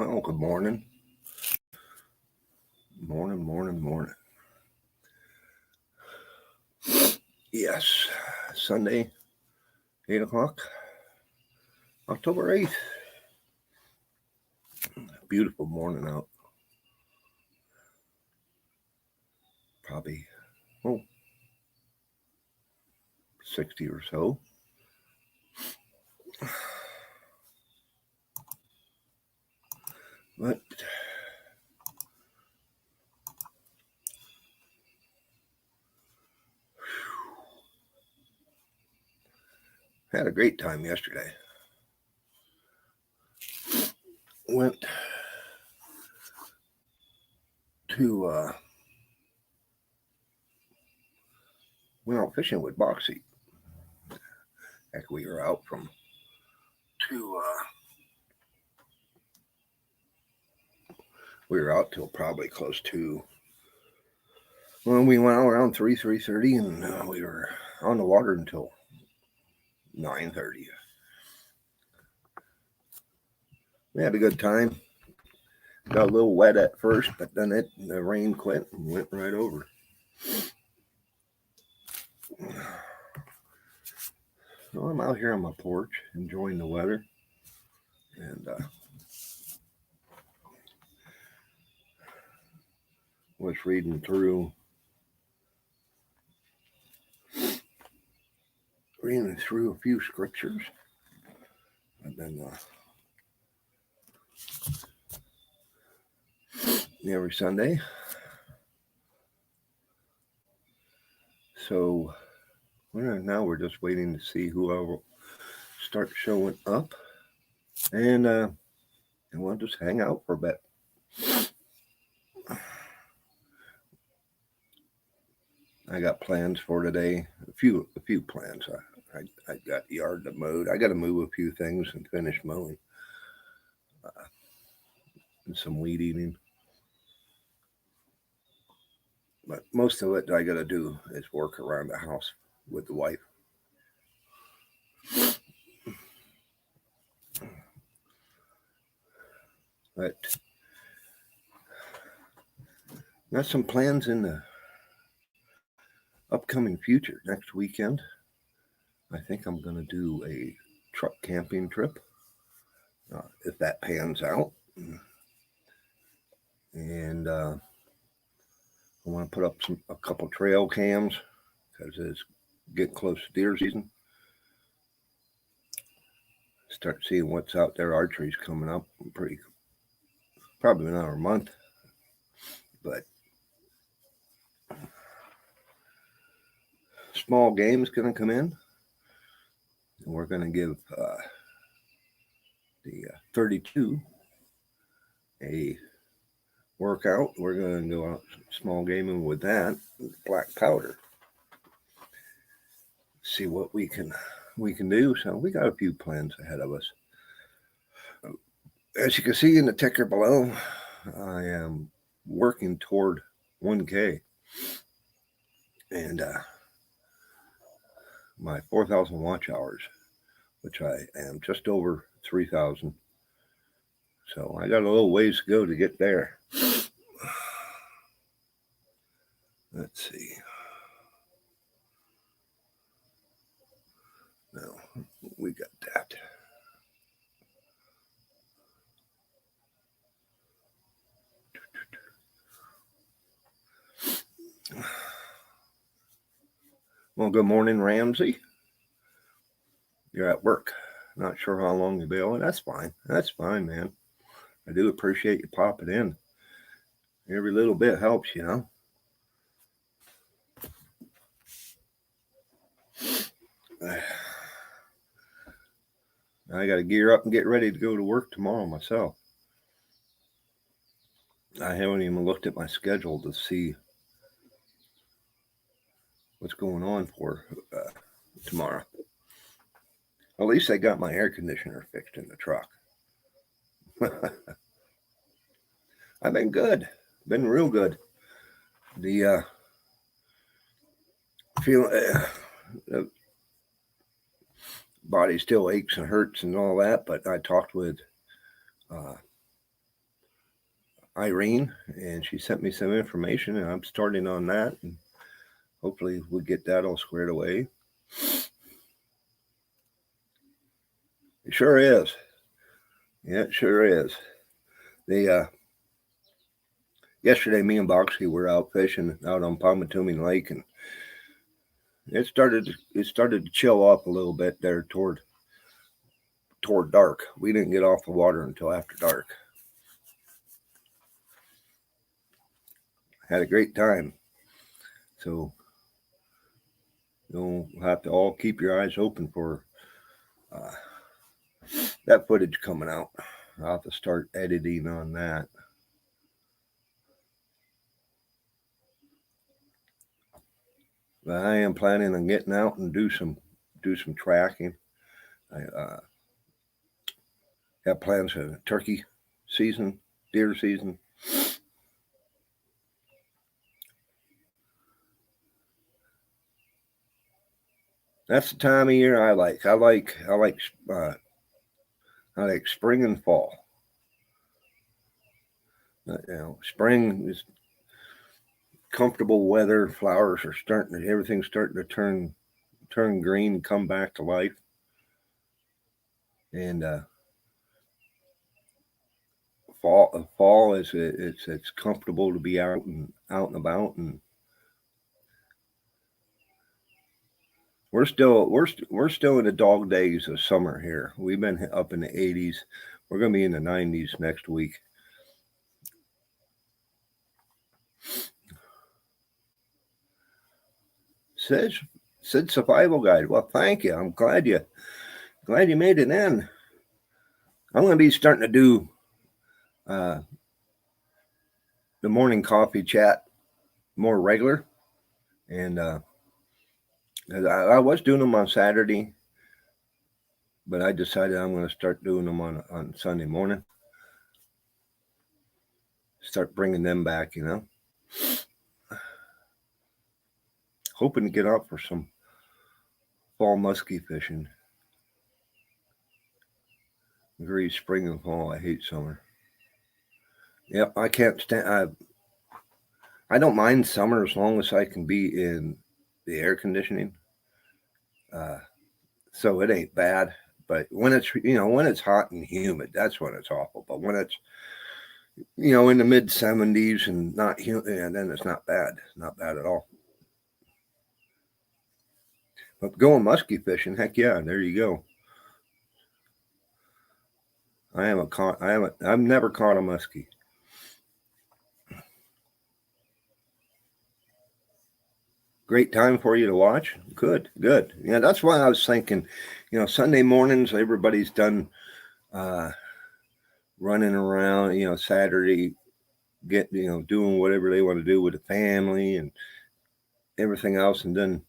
Well, good morning. Morning. Yes, Sunday, 8 o'clock, October 8th. Beautiful morning out. Probably, 60 or so. But had a great time yesterday. Went out fishing with Boxy. Heck, we were out till probably close to. Well, we went out around 3:30, and we were on the water until 9:30. We had a good time. Got a little wet at first, but then the rain quit and went right over. So I'm out here on my porch enjoying the weather, and was reading through a few scriptures, and then every Sunday. So now we're just waiting to see who will start showing up, and we'll just hang out for a bit. I got plans for today. A few plans. I got yard to mow. I got to move a few things and finish mowing. And some weed eating. But most of it I got to do is work around the house with the wife. But got some plans in the upcoming future. Next weekend, I think I'm going to do a truck camping trip, if that pans out. And I want to put up a couple trail cams because it's getting close to deer season. Start seeing what's out there. Archery's coming up probably another month, but small game's going to come in, and we're going to give the 32 a workout. We're going to go out small gaming with that black powder. See what we can do. So we got a few plans ahead of us. As you can see in the ticker below, I am working toward 1K, and my 4,000 watch hours, which I am just over 3,000. So I got a little ways to go to get there. Let's see. No, we got that. Well, good morning, Ramsey. You're at work. Not sure how long you'll be on. That's fine. That's fine, man. I do appreciate you popping in. Every little bit helps, you know. I got to gear up and get ready to go to work tomorrow myself. I haven't even looked at my schedule to see what's going on for tomorrow. At least I got my air conditioner fixed in the truck. I've been good. Been real good. The body still aches and hurts and all that, but I talked with Irene, and she sent me some information, and I'm starting on that, and hopefully we get that all squared away. It sure is. Yeah, it sure is. Yesterday, me and Boxy were out fishing out on Palmatuming Lake, and it started to chill off a little bit there toward dark. We didn't get off the water until after dark. Had a great time. So you'll have to all keep your eyes open for that footage coming out. I'll have to start editing on that. But I am planning on getting out and do some tracking. I have plans for turkey season, deer season. That's the time of year I like. I like spring and fall. Spring is comfortable weather. Flowers are everything's starting to turn green, come back to life. And fall is it's comfortable to be out and about, and we're still in the dog days of summer here. We've been up in the 80s. We're going to be in the 90s next week. Said survival guide. Well, thank you. I'm glad you made it in. I'm going to be starting to do the morning coffee chat more regular, and I was doing them on Saturday, but I decided I'm going to start doing them on Sunday morning. Start bringing them back, Hoping to get out for some fall muskie fishing. Agree, spring and fall. I hate summer. Yep, I can't stand. I don't mind summer as long as I can be in the air conditioning. So it ain't bad. But when it's hot and humid, that's when it's awful. But when it's in the mid 70s and not humid, and then it's not bad. Not bad at all. But going muskie fishing, heck yeah, there you go. I've never caught a muskie. Great time for you to watch. Good. Yeah, that's why I was thinking, Sunday mornings, everybody's done running around, Saturday, doing whatever they want to do with the family and everything else. And then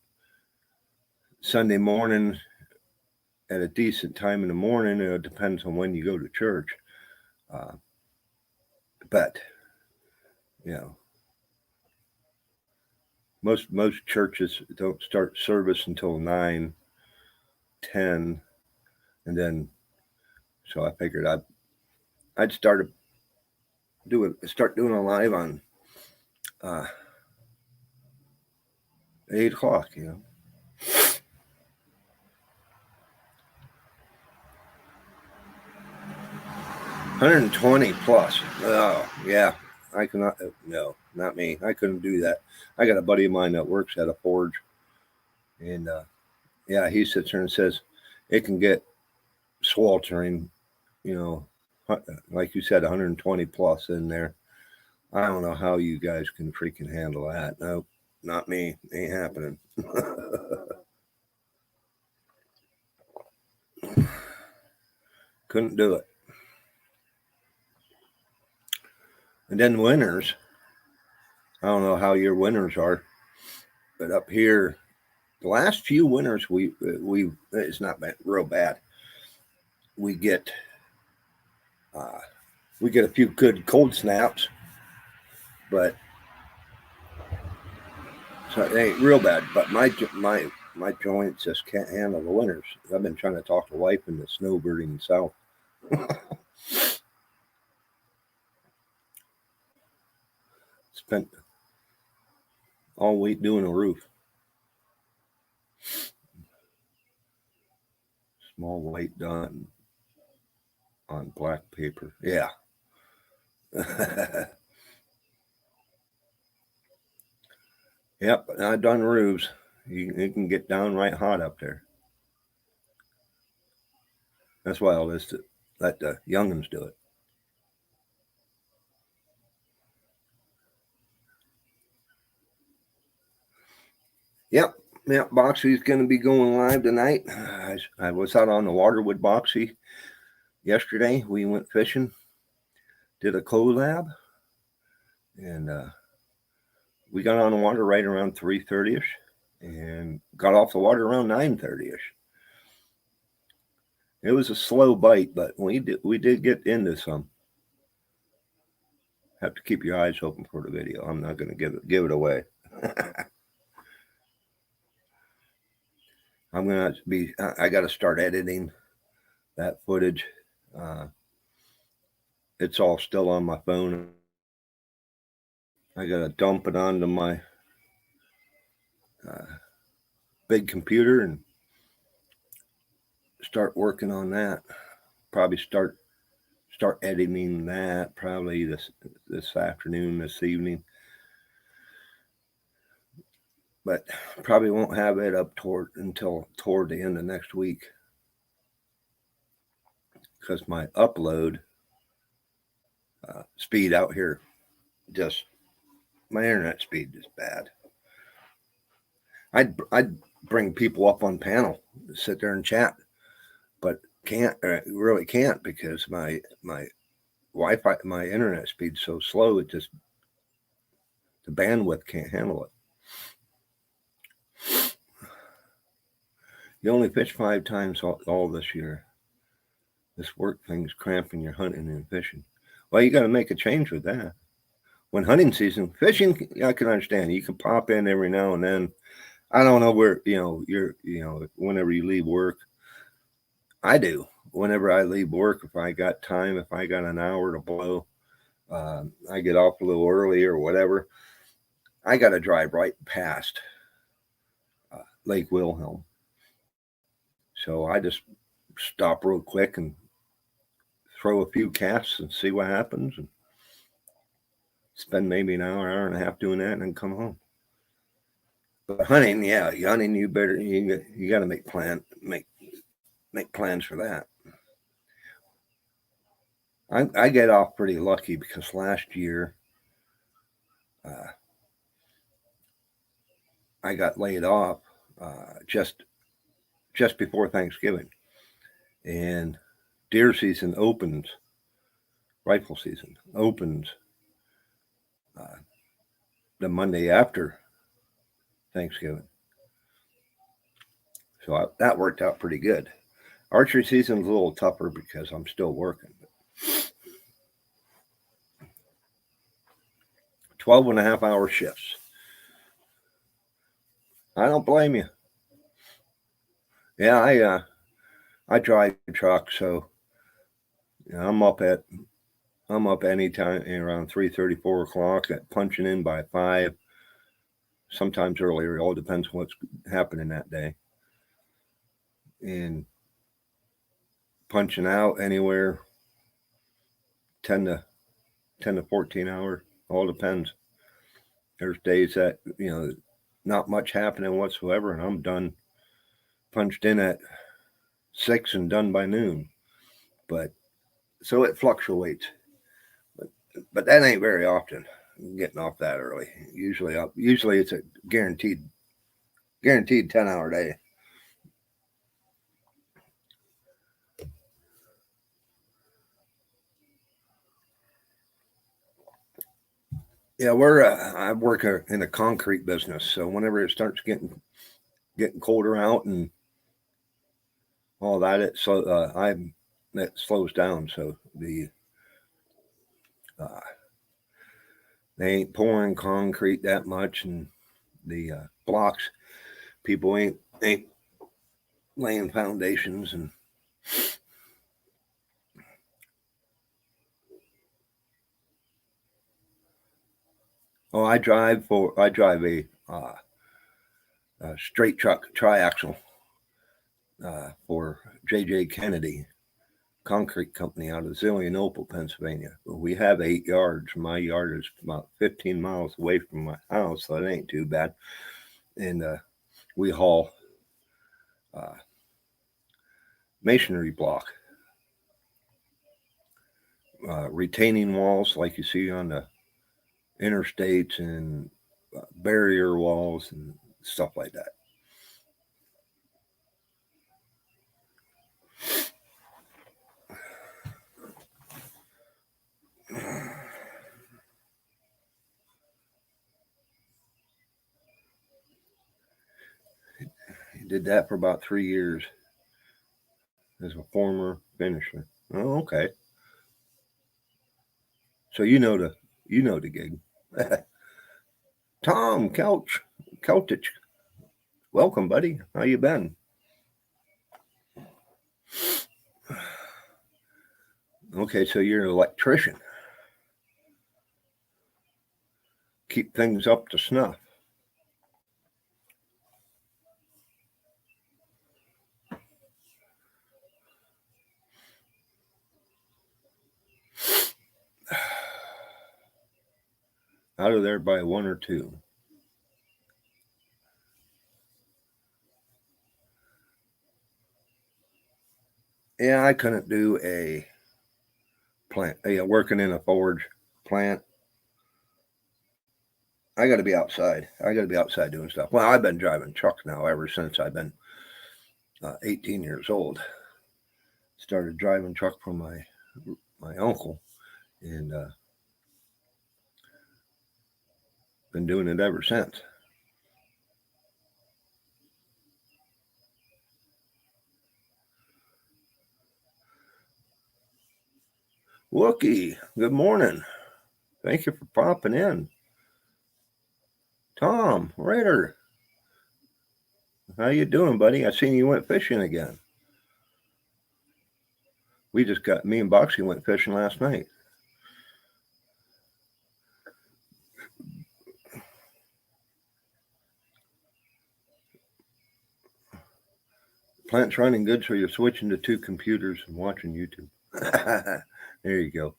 Sunday morning at a decent time in the morning, it depends on when you go to church. But, most churches don't start service until 9, 10, and then so I figured I'd start doing a live on 8 o'clock. 120 plus. Oh yeah, I cannot. No, not me. I couldn't do that. I got a buddy of mine that works at a forge, and yeah, he sits there and says it can get sweltering, like you said, 120 plus in there. I don't know how you guys can freaking handle that. No, not me. Ain't happening. Couldn't do it. And then winters. I don't know how your winters are, but up here, the last few winters we it's not bad, real bad. We get a few good cold snaps, but so it ain't real bad. But my joints just can't handle the winters. I've been trying to talk to wife in the snowbirding south. Spent all week doing a roof. Small white dot on black paper. Yeah. Yep, I've done roofs. You can get downright hot up there. That's why I'll just let the youngins do it. Yep, Boxy's going to be going live tonight. I was out on the water with Boxy yesterday. We went fishing, did a collab, and we got on the water right around 3:30ish, and got off the water around 9:30ish. It was a slow bite, but we did get into some. Have to keep your eyes open for the video. I'm not going to give it away. I'm going to be. I got to start editing that footage. It's all still on my phone. I got to dump it onto my big computer and start working on that. Probably start editing that probably this afternoon, this evening. But probably won't have it up until toward the end of next week, because my upload speed out here, just my internet speed is bad. I'd bring people up on panel, sit there and chat, but really can't, because my Wi-Fi, my internet speed's so slow, it just, the bandwidth can't handle it. You only fish 5 times all this year. This work thing's cramping your hunting and fishing. Well, you got to make a change with that. When hunting season, fishing, I can understand. You can pop in every now and then. I don't know where, whenever you leave work. I do. Whenever I leave work, if I got time, if I got an hour to blow, I get off a little early or whatever, I got to drive right past Lake Wilhelm. So I just stop real quick and throw a few casts and see what happens, and spend maybe an hour and a half doing that, and then come home. But hunting, you better, you got to make plans for that. I get off pretty lucky, because last year I got laid off just before Thanksgiving, and deer season opens, rifle season opens the Monday after Thanksgiving. So that worked out pretty good. Archery season's a little tougher because I'm still working. 12.5-hour shifts. I don't blame you. Yeah, I drive a truck, so I'm up anytime around 3:30, 4 o'clock, at punching in by 5, sometimes earlier. It all depends on what's happening that day. And punching out anywhere 10 to 14 hours, all depends. There's days that, not much happening whatsoever, and I'm done, punched in at 6 and done by noon. But so it fluctuates. But that ain't very often, getting off that early. Usually it's a guaranteed 10-hour day. Yeah, I work in a concrete business, so whenever it starts getting colder out and all that, it slows down. So they ain't pouring concrete that much, and the blocks, people ain't laying foundations, and Oh, I drive a straight truck triaxle for J.J. Kennedy Concrete Company out of Zelienople, Pennsylvania. We have 8 yards. My yard is about 15 miles away from my house, so it ain't too bad. And we haul masonry block, retaining walls like you see on the interstates, and barrier walls and stuff like that. He did that for about 3 years as a former finisher. Oh, okay. So you know the gig. Tom Keltich. Welcome, buddy. How you been? Okay, so you're an electrician. Keep things up to snuff. Out of there by 1 or 2. Yeah, I couldn't do a plant. Working in a forge plant. I got to be outside. I got to be outside doing stuff. Well, I've been driving trucks now ever since I've been 18 years old. Started driving truck from my uncle, and been doing it ever since. Wookie, good morning. Thank you for popping in. Tom Ritter, how you doing, buddy? I seen you went fishing again. Me and Boxy went fishing last night. Plant's running good, so you're switching to 2 computers and watching YouTube. There you go.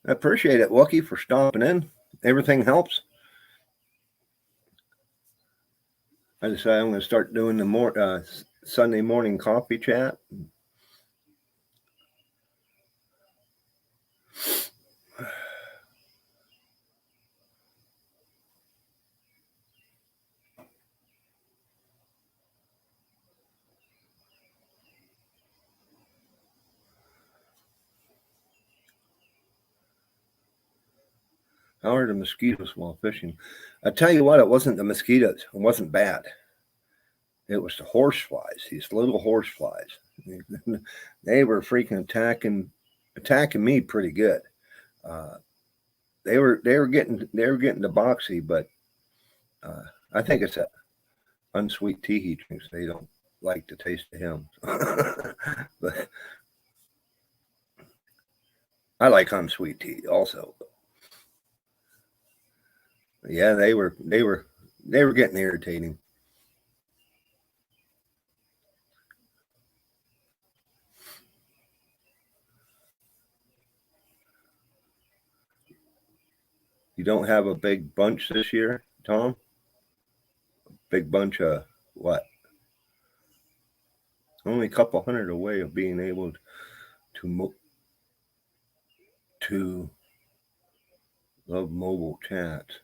I appreciate it, Wookie, for stopping in. Everything helps. I decided I'm going to start doing the Sunday morning coffee chat. How are the mosquitoes while fishing? I tell you what, it wasn't the mosquitoes. It wasn't bad. It was the horse flies. These little horse flies. They were freaking attacking me pretty good. They were getting the Boxy, but I think it's that unsweet tea he drinks. They don't like the taste of him. But I like unsweet tea also. Yeah, they were getting irritating. You don't have a big bunch this year, Tom? Big bunch of what? Only a couple hundred away of being able to love mobile chats.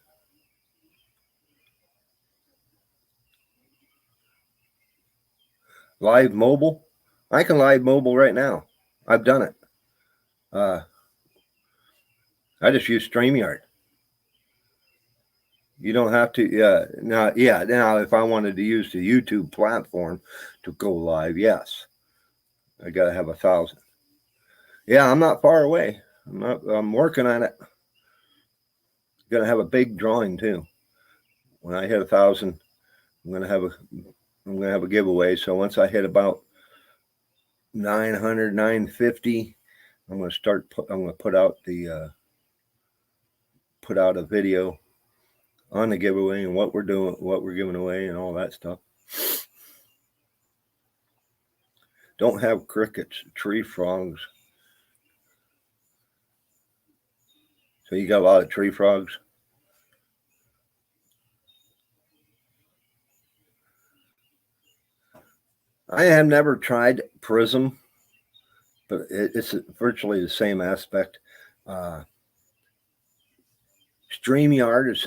Live mobile? I can live mobile right now. I've done it. I just use StreamYard. You don't have to. Now, if I wanted to use the YouTube platform to go live, yes, I got to have 1,000. Yeah, I'm not far away. I'm working on it. Gonna have a big drawing too. When I hit 1,000, I'm gonna have a giveaway. So once I hit about 900, 950, I'm going to start. I'm going to put out a video on the giveaway and what we're doing, what we're giving away, and all that stuff. Don't have crickets, tree frogs. So you got a lot of tree frogs. I have never tried Prism, but it's virtually the same aspect. StreamYard is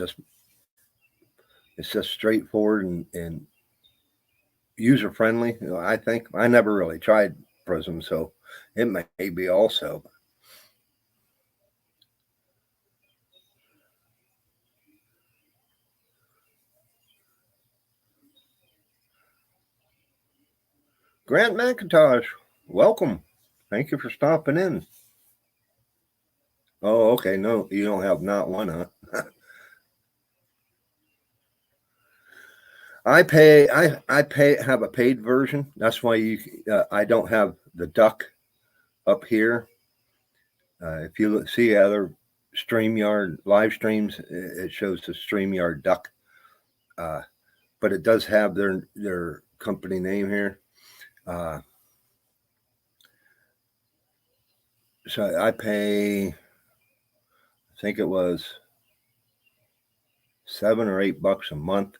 just straightforward and user friendly. I think I never really tried Prism, so it may be also. Grant McIntosh, welcome. Thank you for stopping in. Oh, okay. No, you don't have not one, huh? I have a paid version. That's why I don't have the duck up here. If you see other StreamYard live streams, it shows the StreamYard duck. But it does have their company name here. So I pay, I think it was $7 or $8 a month.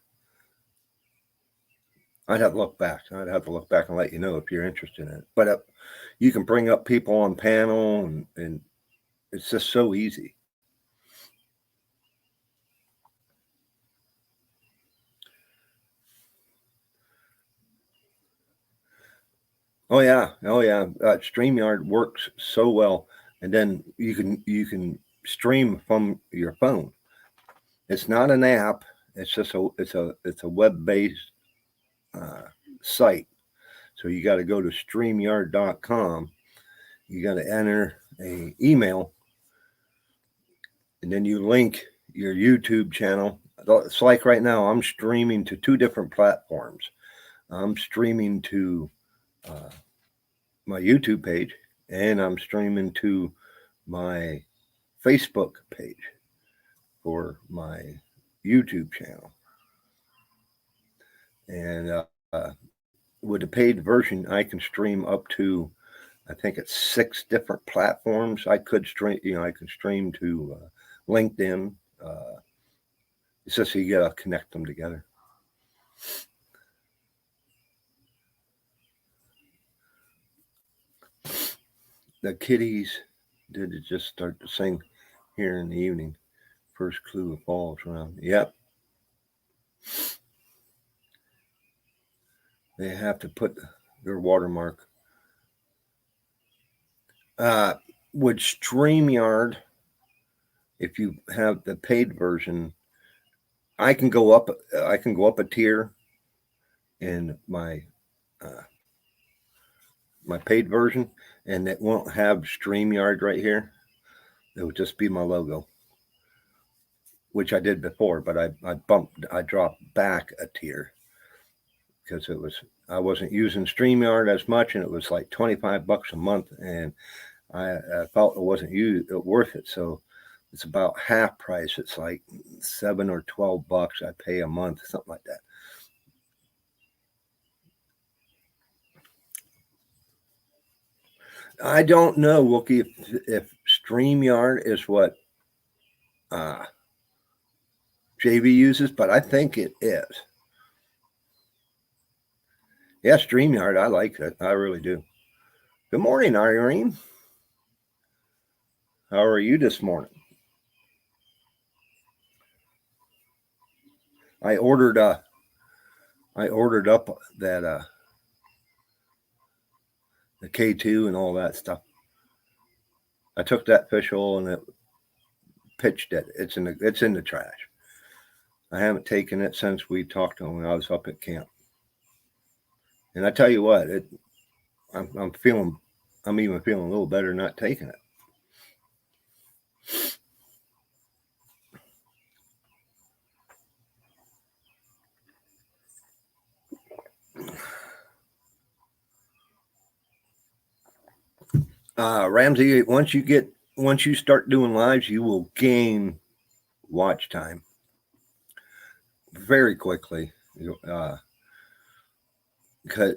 I'd have to look back. And let you know if you're interested in it. But you can bring up people on panel, and it's just so easy. Oh yeah. StreamYard works so well, and then you can stream from your phone. It's not an app. It's just it's a web-based site. So you got to go to StreamYard.com. You got to enter a email, and then you link your YouTube channel. It's like right now I'm streaming to 2 different platforms. I'm streaming to my YouTube page, and I'm streaming to my Facebook page for my YouTube channel. And with the paid version, I can stream up to, I think it's 6 different platforms. I could stream, I can stream to LinkedIn. It's just you gotta connect them together. The kitties did just start to sing here in the evening. First clue of fall is around. Yep. They have to put their watermark. With StreamYard, if you have the paid version, I can go up a tier in my paid version, and it won't have StreamYard right here. It would just be my logo, which I did before, but I dropped back a tier because I wasn't using StreamYard as much, and it was like $25 a month, and I felt it wasn't worth it. So it's about half price. It's like $7 or $12 I pay a month, something like that. I don't know, Wookie, if StreamYard is what JV uses, but I think it is. Yeah, StreamYard, I like it. I really do. Good morning, Irene. How are you this morning? I ordered up that the K2 and all that stuff. I took that fish oil and it pitched it. It's in the trash. I haven't taken it since we talked to him when I was up at camp. And I tell you what, I'm even feeling a little better not taking it. Ramsey, once you start doing lives, you will gain watch time very quickly. Because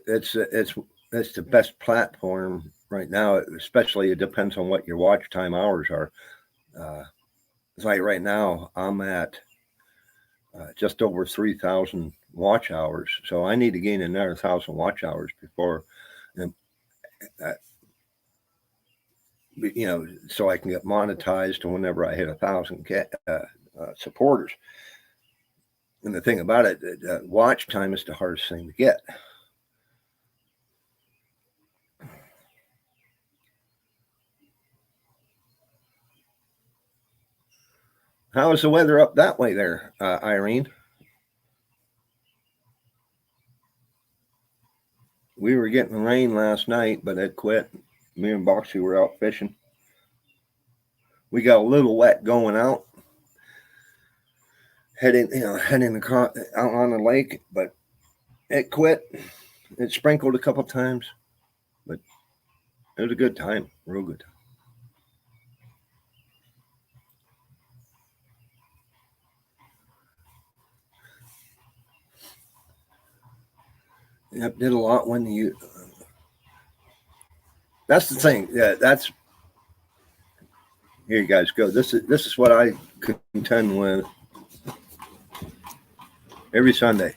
it's the best platform right now. Especially, it depends on what your watch time hours are. It's like right now, I'm at just over 3,000 watch hours. So I need to gain another 1,000 watch hours before, uh, so I can get monetized. And whenever I hit 1,000 supporters. And the thing about it, watch time is the hardest thing to get. How is the weather up that way there, Irene? We were getting rain last night, but it quit. Me and Boxy were out fishing. We got a little wet going out, heading across out on the lake, but it quit. It sprinkled a couple times, but it was a good time, real good time. Yep, did a lot when you. That's the thing. Yeah, that's. Here you guys go. This is what I contend with every Sunday.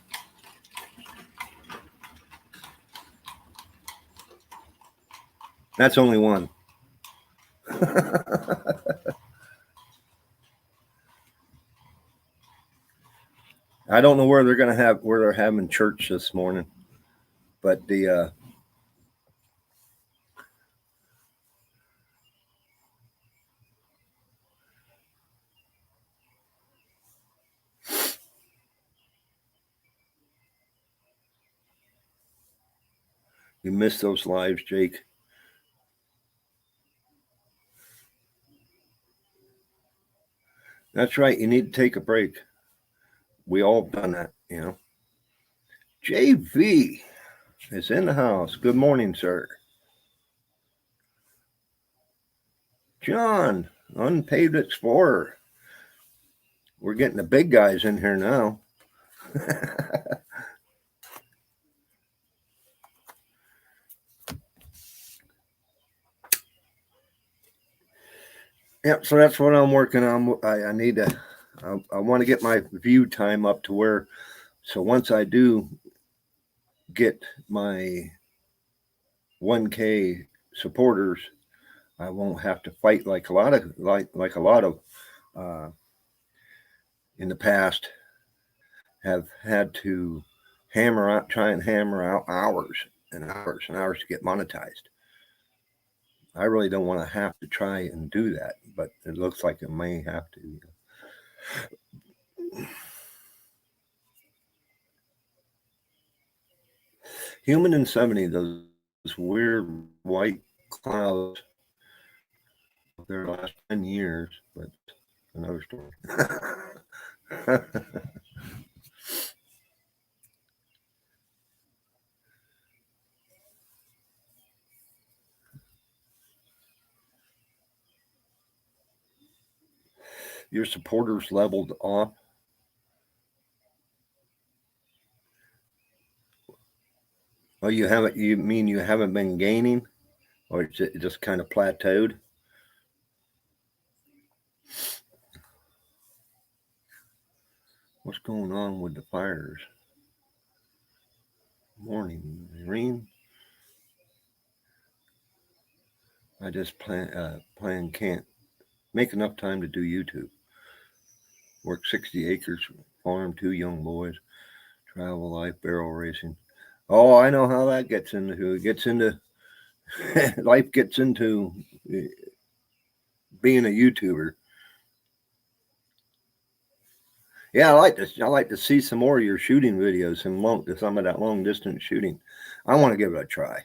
That's only one. I don't know where they're having church this morning, but you missed those lives, Jake. That's right. You need to take a break. We all done that. JV is in the house. Good morning, sir. John, Unpaved Explorer. We're getting the big guys in here now. Yep, so that's what I'm working on. I need to, I want to get my view time up to where, so once I do get my 1K supporters, I won't have to fight like a lot of in the past have had to try and hammer out hours and hours and hours to get monetized. I really don't want to have to try and do that, but it looks like it may have to. Human in 70, those weird white clouds their last 10 years, but another story. Your supporters leveled off. Oh, you haven't? You mean you haven't been gaining, or it just kind of plateaued? What's going on with the fires? Morning, Irene. I just can't make enough time to do YouTube. Work 60 acres, farm, 2 young boys, travel life, barrel racing. Oh, I know how that gets into. It gets into life gets into being a YouTuber. Yeah, I like to see some more of your shooting videos and some of that long distance shooting. I want to give it a try.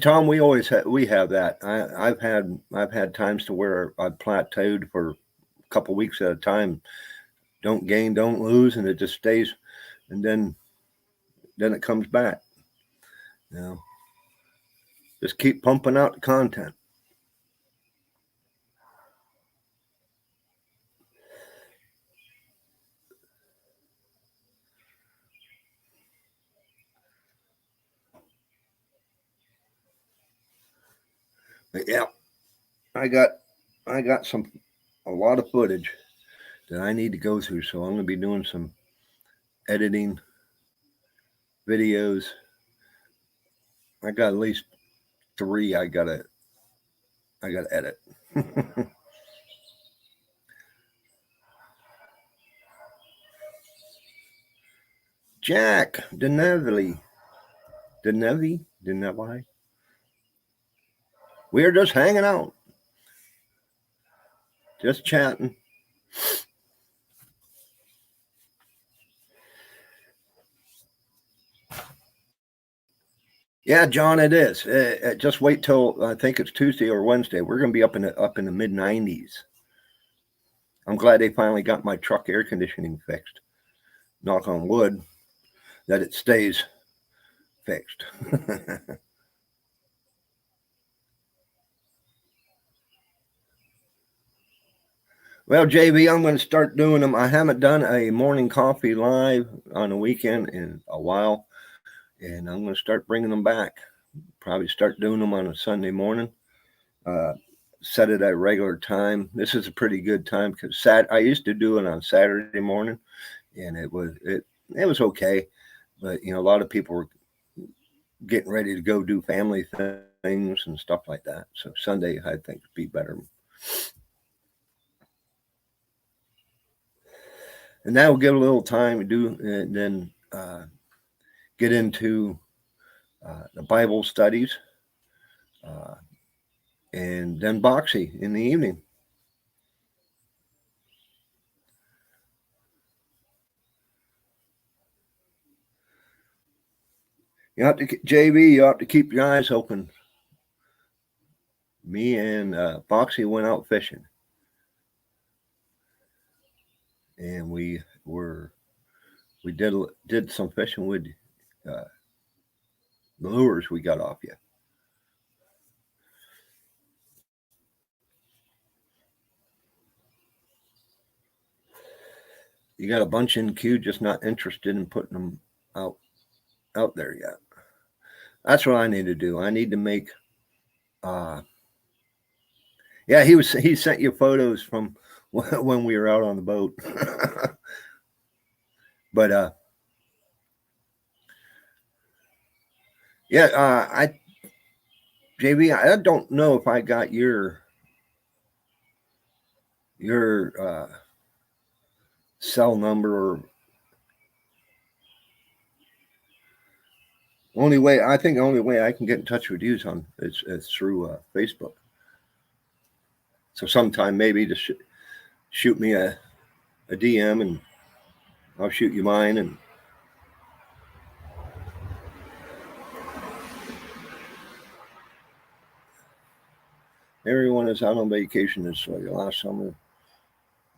Tom, we have that. I've had times to where I've plateaued for couple weeks at a time. Don't gain, don't lose, and it just stays, and then it comes back. You know, just keep pumping out the content. But yeah, I got a lot of footage that I need to go through, so I'm going to be doing some editing videos. I got at least 3 I gotta edit. Jack Deneville. We're just hanging out. Just chatting. Yeah, John, it is. Just wait till I think it's Tuesday or Wednesday. We're going to be up in the mid 90s. I'm glad they finally got my truck air conditioning fixed. Knock on wood that it stays fixed. Well, JB, I'm going to start doing them. I haven't done a morning coffee live on a weekend in a while, and I'm going to start bringing them back. Probably start doing them on a Sunday morning. Set it at a regular time. This is a pretty good time because I used to do it on Saturday morning, and it was okay, but a lot of people were getting ready to go do family things and stuff like that. So Sunday, I think, would be better. And that will give a little time to do, and then get into the Bible studies, and then Boxy in the evening. JB, you have to keep your eyes open. Me and Boxy went out fishing, and we did some fishing with the lures we got off you. You got a bunch in queue, just not interested in putting them out there yet. That's what I need to do. I need to make. Yeah, he sent you photos from when we were out on the boat. But yeah, JB, I don't know if I got your cell number. Or the only way I can get in touch with you is through Facebook. So sometime maybe just shoot me a DM, and I'll shoot you mine. And everyone is out on vacation this last summer.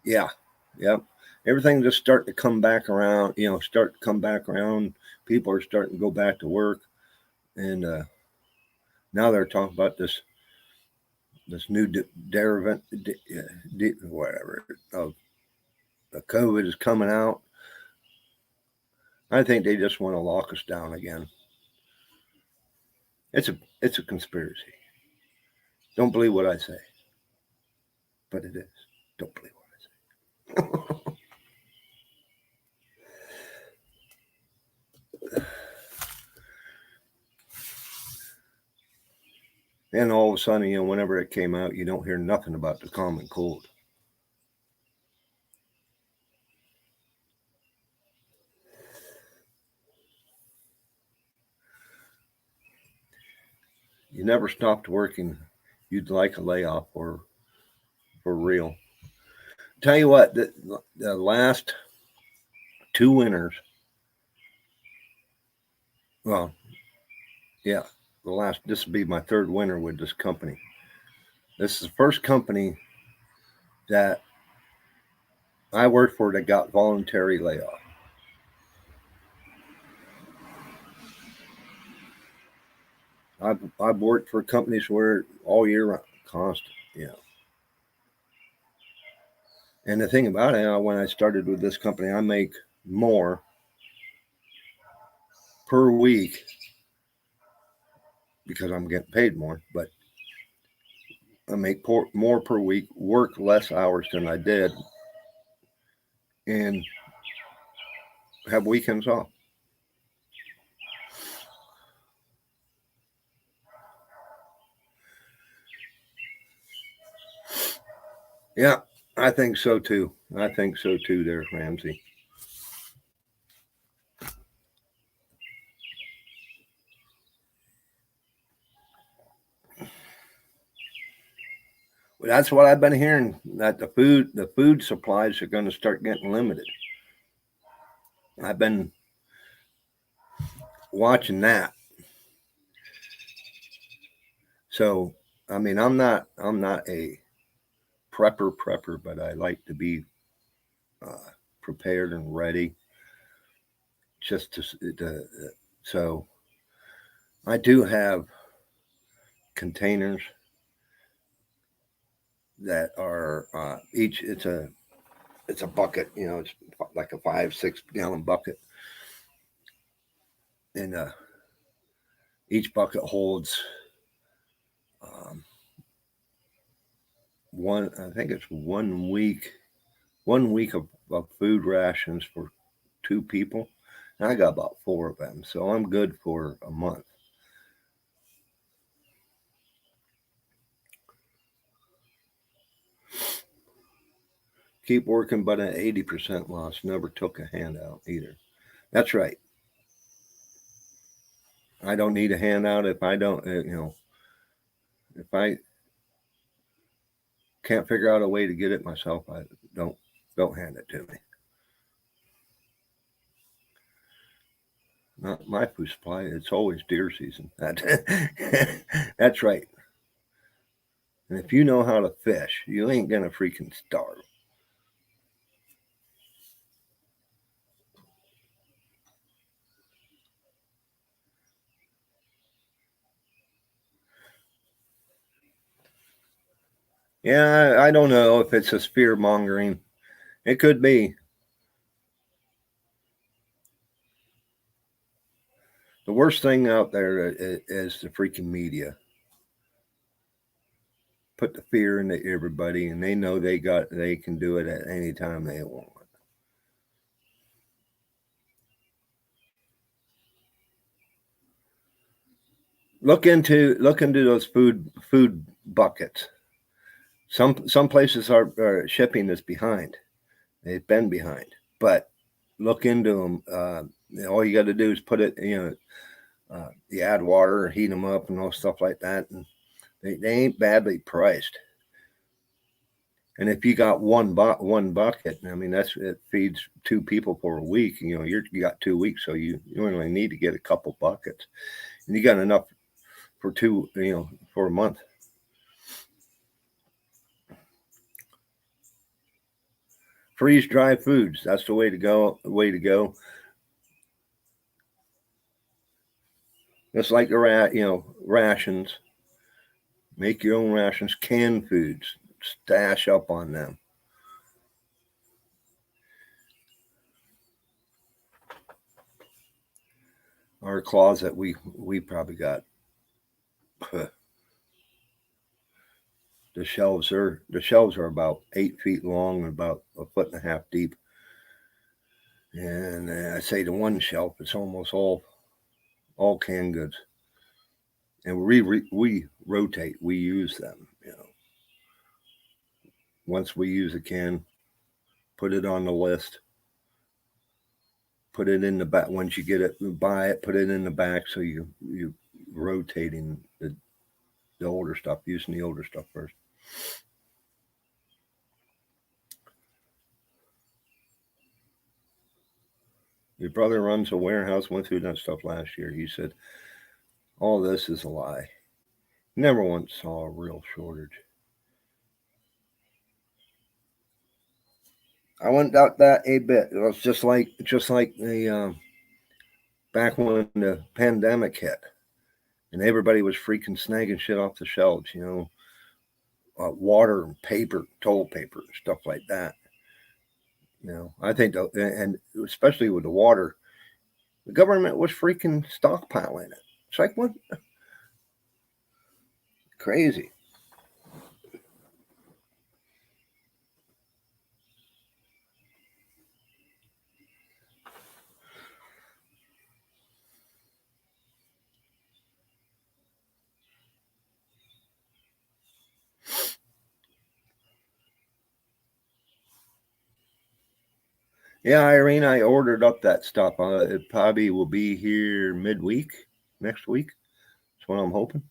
Yeah, yep. Everything just starting to come back around. People are starting to go back to work, and now they're talking about this new derivant, whatever, of the COVID is coming out. I think they just want to lock us down again. It's a conspiracy. Don't believe what I say, but it is. Don't believe what I say. And all of a sudden, whenever it came out, you don't hear nothing about the common cold. You never stopped working. You'd like a layoff for real. Tell you what, the last 2 winters, well, yeah, this will be my 3rd winter with this company. This is the first company that I worked for that got voluntary layoff. I've worked for companies where all year round, constant, you know. And the thing about it, when I started with this company, I make more per week because I'm getting paid more, but I make more per week, work less hours than I did, and have weekends off. Yeah, I think so too. I think so too, there, Ramsey. That's what I've been hearing. That the food supplies are going to start getting limited. I've been watching that. So, I mean, I'm not a prepper, but I like to be uh, prepared and ready. Just to so I do have containers that are each it's a bucket. You know, it's like a 5-6 gallon bucket, and each bucket holds um, one. I think it's 1 week of food rations for 2 people. And I got about 4 of them, so I'm good for a month. Keep working, but an 80% loss. Never took a handout either. That's right. I don't need a handout if I don't, if I can't figure out a way to get it myself, I don't hand it to me. Not my food supply. It's always deer season. That's right. And if you know how to fish, you ain't gonna freaking starve. Yeah, I don't know if it's a fear mongering. It could be. The worst thing out there is the freaking media. Put the fear into everybody, and they know they can do it at any time they want. Look into those food buckets. Some places are shipping is behind. They've been behind, but look into them. All you got to do is put it. You add water, heat them up, and all stuff like that, and they ain't badly priced. And if you got one bucket, I mean it feeds 2 people for a week. You got 2 weeks, so you only need to get a couple buckets, and you got enough for two. For a month. Freeze dry foods. That's the way to go. It's like rations. Make your own rations. Canned foods. Stash up on them. Our closet, we probably got the shelves are about 8 feet long and about a foot and a half deep. And I say the one shelf, it's almost all canned goods. And we rotate. We use them. Once we use a can, put it on the list. Put it in the back. Once you get it, buy it. Put it in the back so you rotating the older stuff, using the older stuff first. Your brother runs a warehouse. Went through that stuff last year. He said all this is a lie. Never once saw a real shortage. I wouldn't doubt that a bit. It was just like the back when the pandemic hit, and everybody was freaking snagging shit off the shelves. Water and paper, toilet paper, and stuff like that. I think, and especially with the water, the government was freaking stockpiling it. It's like, what? Crazy. Yeah, Irene, I ordered up that stuff. It probably will be here midweek next week. That's what I'm hoping.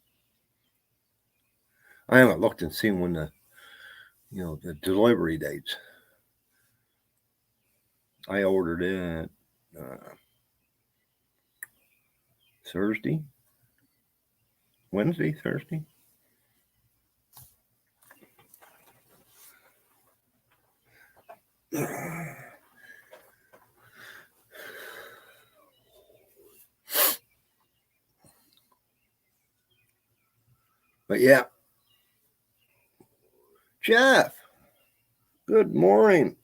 I haven't looked and seen when the delivery dates. I ordered it Thursday, Wednesday, Thursday. But yeah, Jeff, good morning.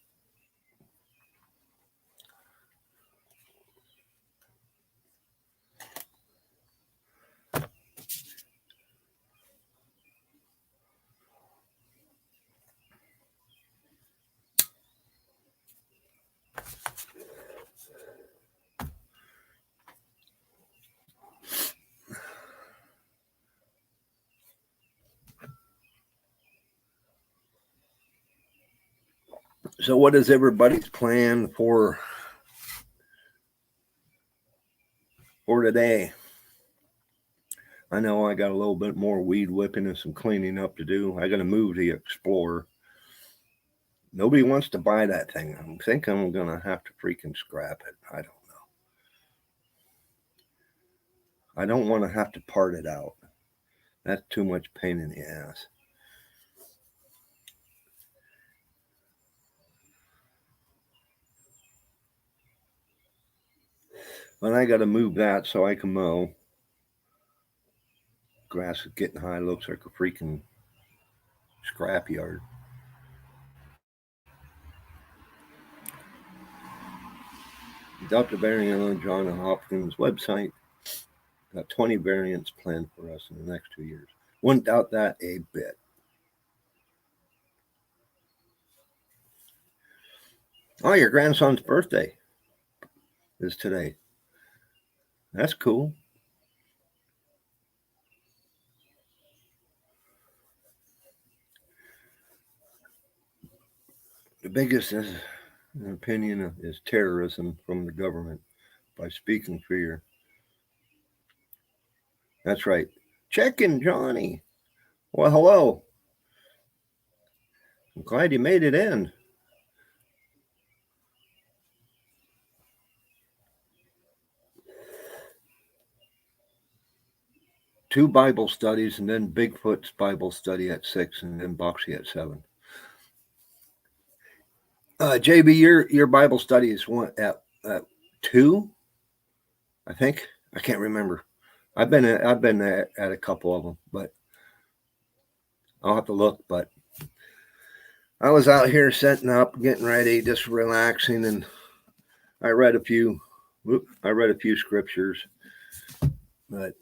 So, what is everybody's plan for today? I know I got a little bit more weed whipping and some cleaning up to do. I got to move the Explorer. Nobody wants to buy that thing. I think I'm going to have to freaking scrap it. I don't know. I don't want to have to part it out. That's too much pain in the ass. But I got to move that so I can mow. Grass is getting high. Looks like a freaking scrapyard. Dr. Variant on John Hopkins' website got 20 variants planned for us in the next 2 years. Wouldn't doubt that a bit. Oh, your grandson's birthday is today. That's cool. The biggest opinion is terrorism from the government by speaking fear. That's right. Checking, Johnny. Well, hello. I'm glad you made it in. Two Bible studies, and then Bigfoot's Bible study at 6, and then Boxy at 7. JB, your Bible study is one at 2, I think. I can't remember. I've been at a couple of them, but I'll have to look. But I was out here setting up, getting ready, just relaxing, and I read a few scriptures, but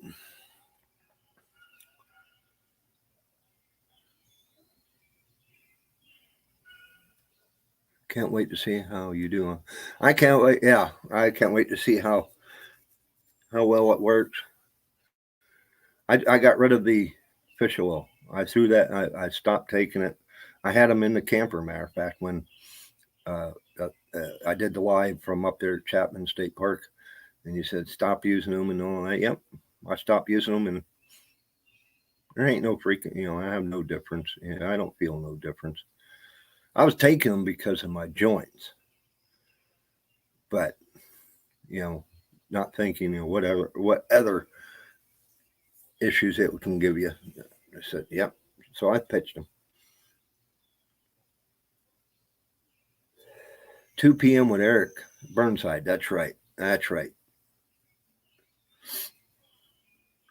can't wait to see how you do. I can't wait. Yeah, I can't wait to see how well it works. I got rid of the fish oil. I threw that. I stopped taking it. I had them in the camper. Matter of fact, when I did the live from up there at Chapman State Park, and you said stop using them and all that. Yep, I stopped using them, and there ain't no freaking. I have no difference. I don't feel no difference. I was taking them because of my joints, but not thinking what other issues it can give you. I said, yep. So I pitched them. 2 p.m. with Eric Burnside. That's right. That's right.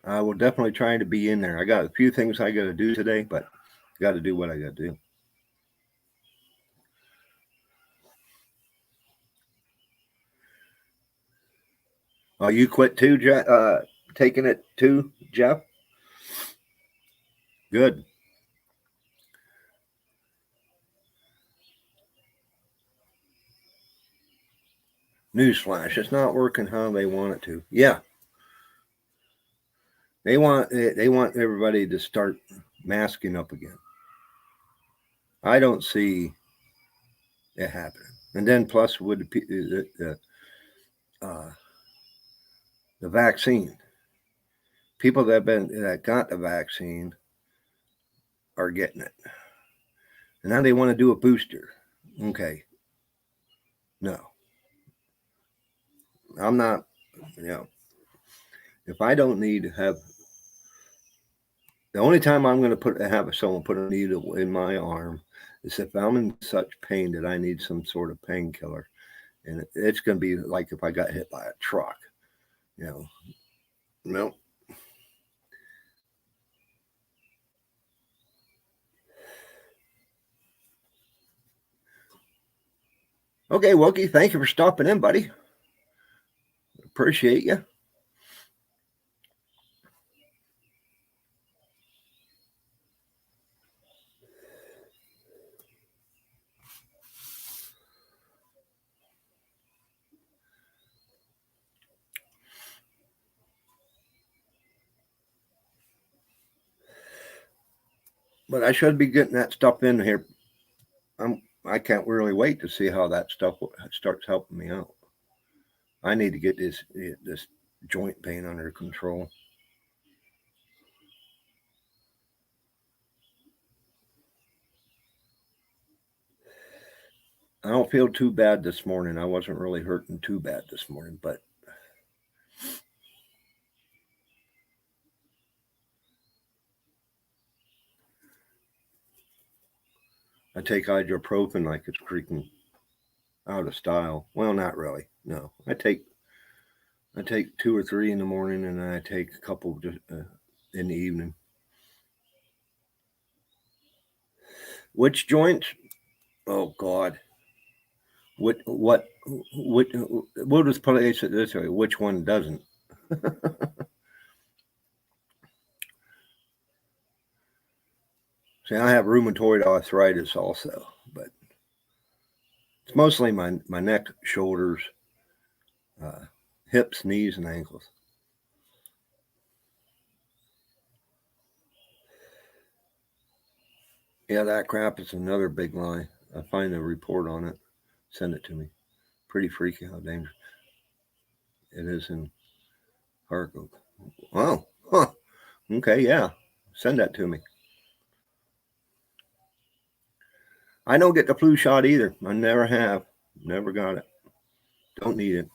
I will definitely try to be in there. I got a few things I got to do today, but got to do what I got to do. Oh, you quit too, taking it too, Jeff? Good. Newsflash: it's not working how they want it to. Yeah, they want everybody to start masking up again. I don't see it happening. And then plus with the vaccine, people that got the vaccine are getting it, and now they want to do a booster. Okay, no, I'm not. You know, if I don't need to have, the only time I'm going to have someone put a needle in my arm is if I'm in such pain that I need some sort of painkiller, and it's going to be like if I got hit by a truck. You know, no. Okay, Wookie, thank you for stopping in, buddy. Appreciate you. But I should be getting that stuff in here. I can't really wait to see how that stuff starts helping me out. I need to get this joint pain under control. I don't feel too bad this morning. I wasn't really hurting too bad this morning, but I take ibuprofen like it's freaking out of style. Well, not really. No, I take 2 or 3 in the morning, and I take a couple in the evening. Which joints? Oh God. We'll just place it this way: which one doesn't? See, I have rheumatoid arthritis also, but it's mostly my neck, shoulders, hips, knees, and ankles. Yeah, that crap is another big lie. I find a report on it, send it to me. Pretty freaky how dangerous it is in Harco. Wow. Huh. Okay, yeah. Send that to me. I don't get the flu shot either. I never have. Never got it. Don't need it.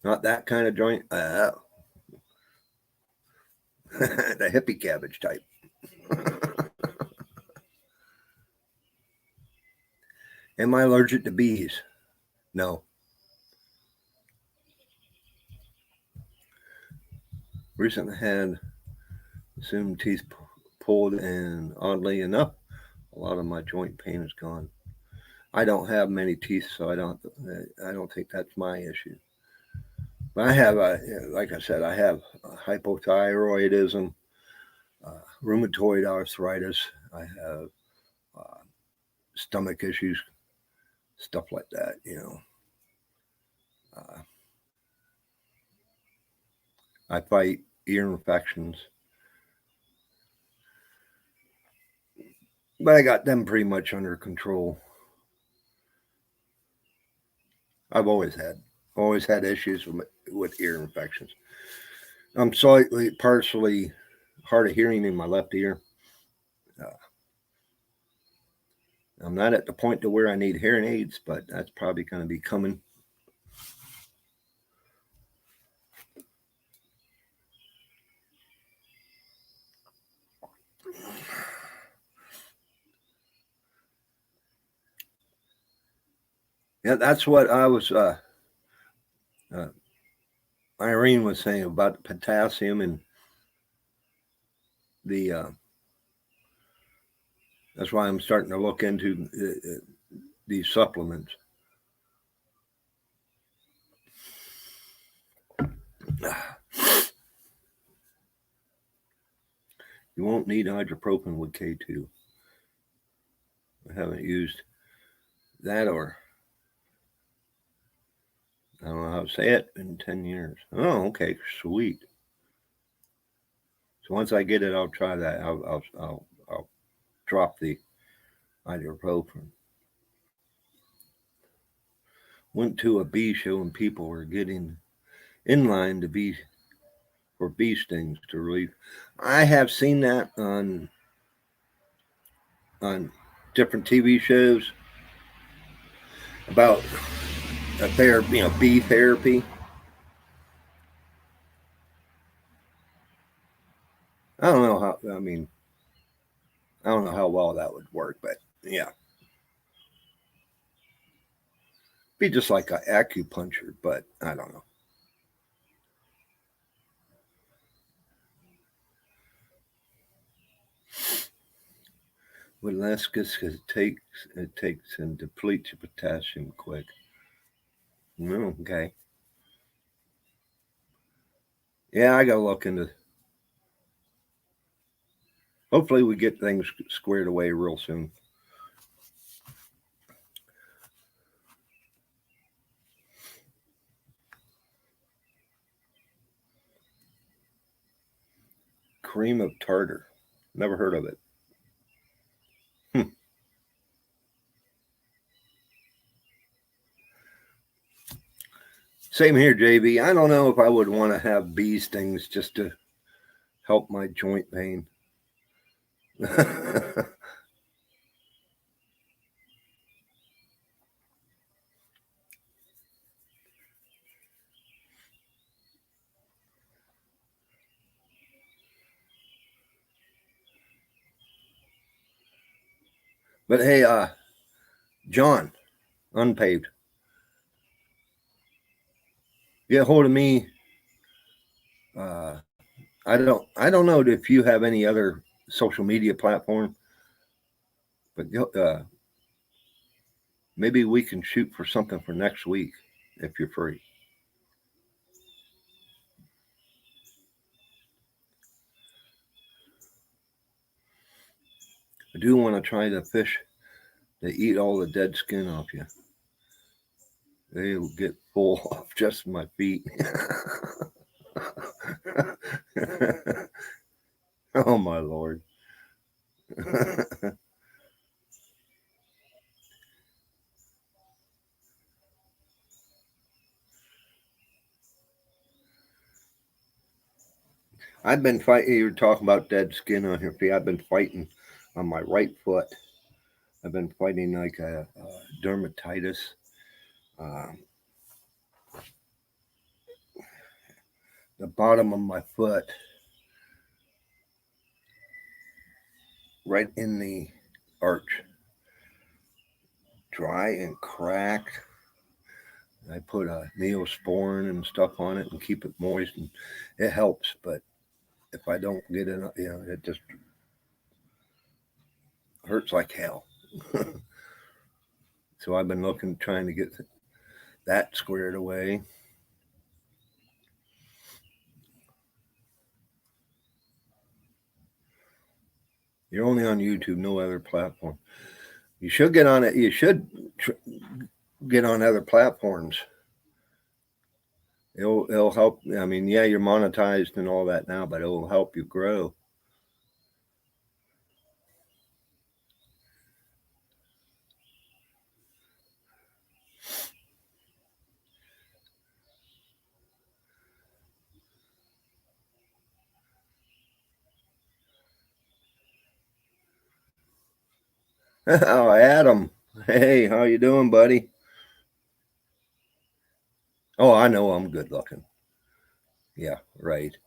Not that kind of joint. The hippie cabbage type. Am I allergic to bees? No. Recently had assumed teeth pulled, and oddly enough, a lot of my joint pain is gone. I don't have many teeth, so I don't think that's my issue. But I have, like I said, I have hypothyroidism, rheumatoid arthritis. I have stomach issues, stuff like that. I fight ear infections, but I got them pretty much under control. I've always had issues with ear infections. I'm partially hard of hearing in my left ear. I'm not at the point to where I need hearing aids, but that's probably going to be coming. Yeah, that's what I was. Uh, Irene was saying about potassium and the. That's why I'm starting to look into these supplements. You won't need ibuprofen with K2. I haven't used that, or I don't know how to say it, in 10 years. Oh, okay, sweet. So once I get it, I'll try that. I'll drop the ibuprofen. Went to a bee show and people were getting in line to be for bee stings to relieve. I have seen that on different TV shows about a therapy, bee therapy. I don't know how. I mean, I don't know how well that would work, but yeah, be just like an acupuncture, but I don't know. With less because it takes and depletes your potassium quick. No, okay. Yeah, I gotta look into. Hopefully, we get things squared away real soon. Cream of tartar. Never heard of it. Hmm. Same here, JB. I don't know if I would want to have bee stings just to help my joint pain. But hey, John, unpaved, get a hold of me. Uh, I don't know if you have any other social media platform, but maybe we can shoot for something for next week if you're free. I do want to try the fish that eat all the dead skin off you. They'll get full off just my feet. Oh my lord. I've been fighting. You're talking about dead skin on your feet. I've been fighting on my right foot. I've been fighting like a dermatitis. Uh, the bottom of my foot, right in the arch, dry and cracked. I put a neosporin and stuff on it and keep it moist, and it helps. But if I don't get it, it just hurts like hell. So I've been looking, trying to get that squared away. You're only on YouTube, no other platform. You should get on it. You should get on other platforms. It'll help. I mean, yeah, you're monetized and all that now, but it'll help you grow. Oh, Adam. Hey, how you doing, buddy? Oh, I know I'm good looking. Yeah, right.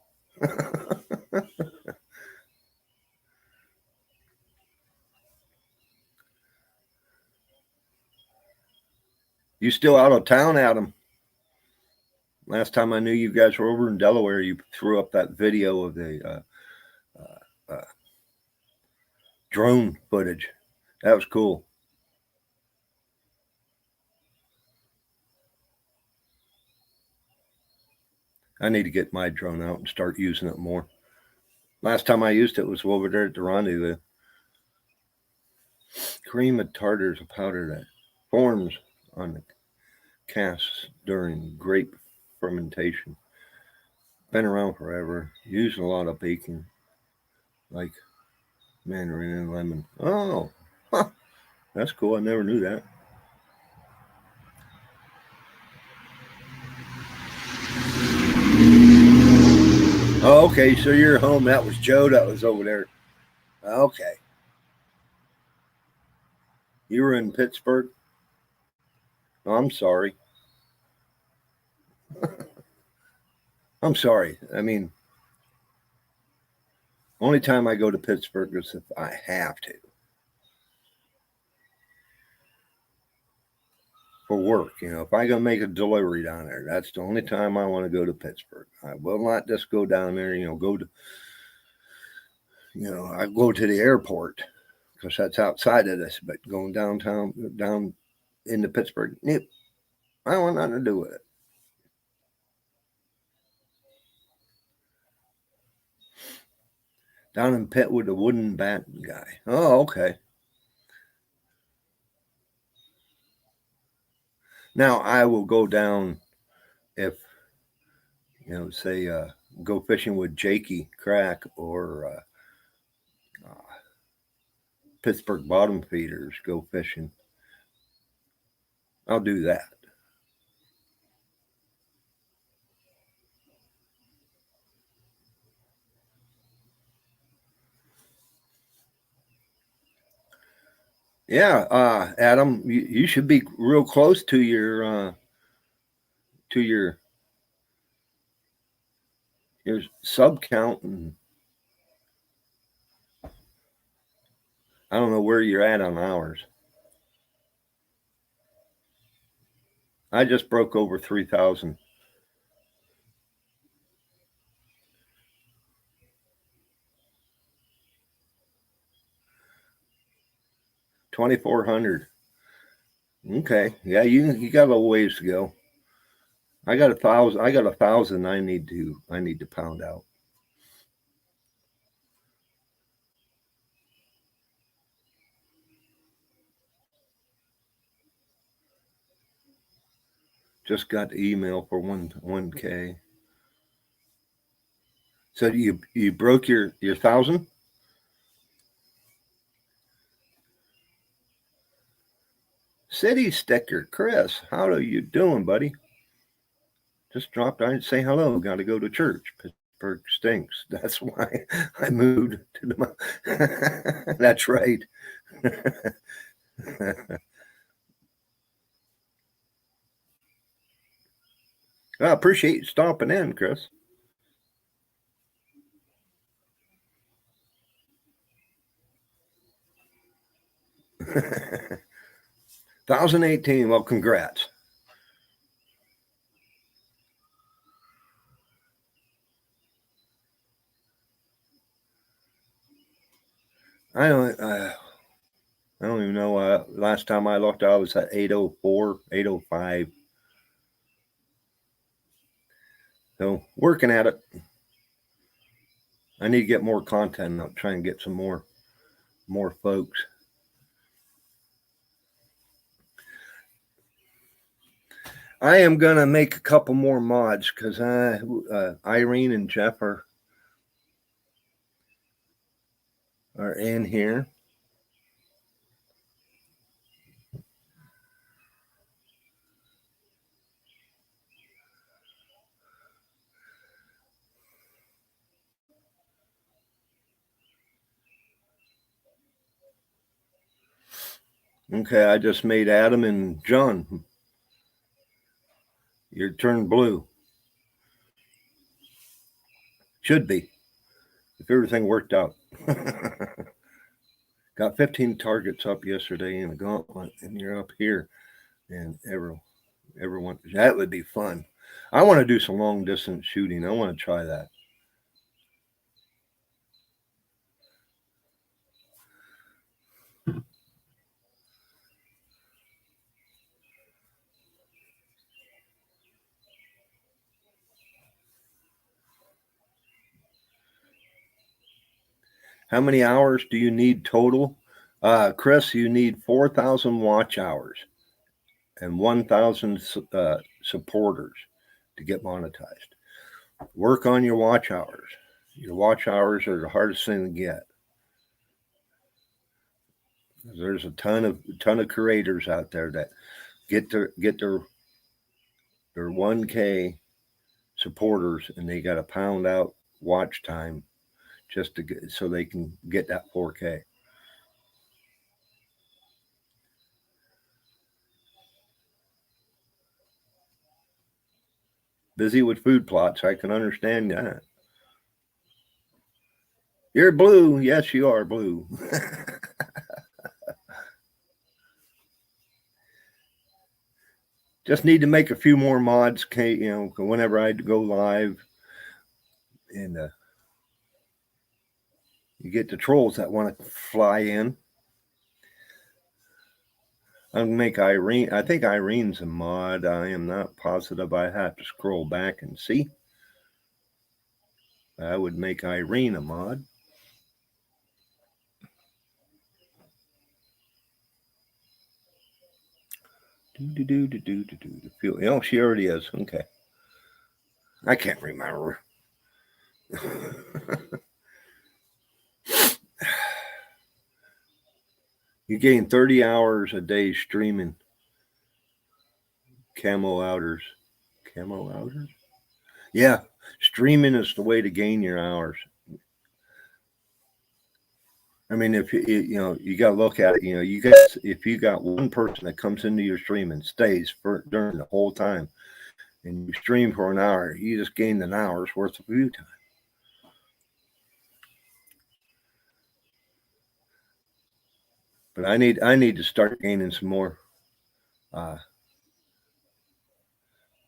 You still out of town, Adam? Last time I knew you guys were over in Delaware, you threw up that video of the drone footage. That was cool. I need to get my drone out and start using it more. Last time I used it was over there at the rendezvous. Cream of tartar is a powder that forms on the casks during grape fermentation. Been around forever. Used a lot of baking, like mandarin and lemon. Oh, huh. That's cool. I never knew that. Oh, okay, so you're home. That was Joe that was over there. Okay. You were in Pittsburgh? Oh, I'm sorry. I'm sorry. I mean, only time I go to Pittsburgh is if I have to. For work, if I go make a delivery down there, that's the only time I want to go to Pittsburgh. I will not just go down there, go to, I go to the airport because that's outside of this, but going downtown, down into Pittsburgh, nope, I don't want nothing to do with it. Down in Pitt with the wooden bat guy. Oh, okay. Now I will go down if, say, go fishing with Jakey Crack or Pittsburgh bottom feeders, go fishing. I'll do that. Yeah, Adam, you should be real close to your sub count, and I don't know where you're at on ours. I just broke over 3,000. $2,400. Okay, yeah, you got a little ways to go. I got 1,000. I got 1,000. I need to pound out. Just got the email for 1K. So you broke your 1,000? City sticker, Chris. How are you doing, buddy? Just dropped in to say hello. Got to go to church. Pittsburgh stinks. That's why I moved to the. That's right. I appreciate you stopping in, Chris. 2018. Well, congrats. I don't even know. Last time I looked, I was at 804, 805. So working at it. I need to get more content. I'll try and get some more folks. I am gonna make a couple more mods because Irene and Jeff are in here. Okay, I just made Adam and John. Your turn blue. Should be, if everything worked out. Got 15 targets up yesterday in a gauntlet, and you're up here. And Everyone, that would be fun. I want to do some long distance shooting. I want to try that. How many hours do you need total? Chris, you need 4,000 watch hours and 1,000 supporters to get monetized. Work on your watch hours. Your watch hours are the hardest thing to get. There's a ton of creators out there that get their 1K supporters, and they got to pound out watch time just to get so they can get that 4K. Busy with food plots, I can understand that. You're blue. Yes, you are blue. Just need to make a few more mods, whenever I go live, and you get the trolls that want to fly in. I'll make Irene. I think Irene's a mod. I am not positive. I have to scroll back and see. I would make Irene a mod. Oh, she already is. Okay. I can't remember. You gain 30 hours a day streaming. Camo outers. Camo outers? Yeah. Streaming is the way to gain your hours. I mean, if you got to look at it. If you got one person that comes into your stream and stays during the whole time, and you stream for an hour, you just gained an hour's worth of view time. But I need to start gaining some more. I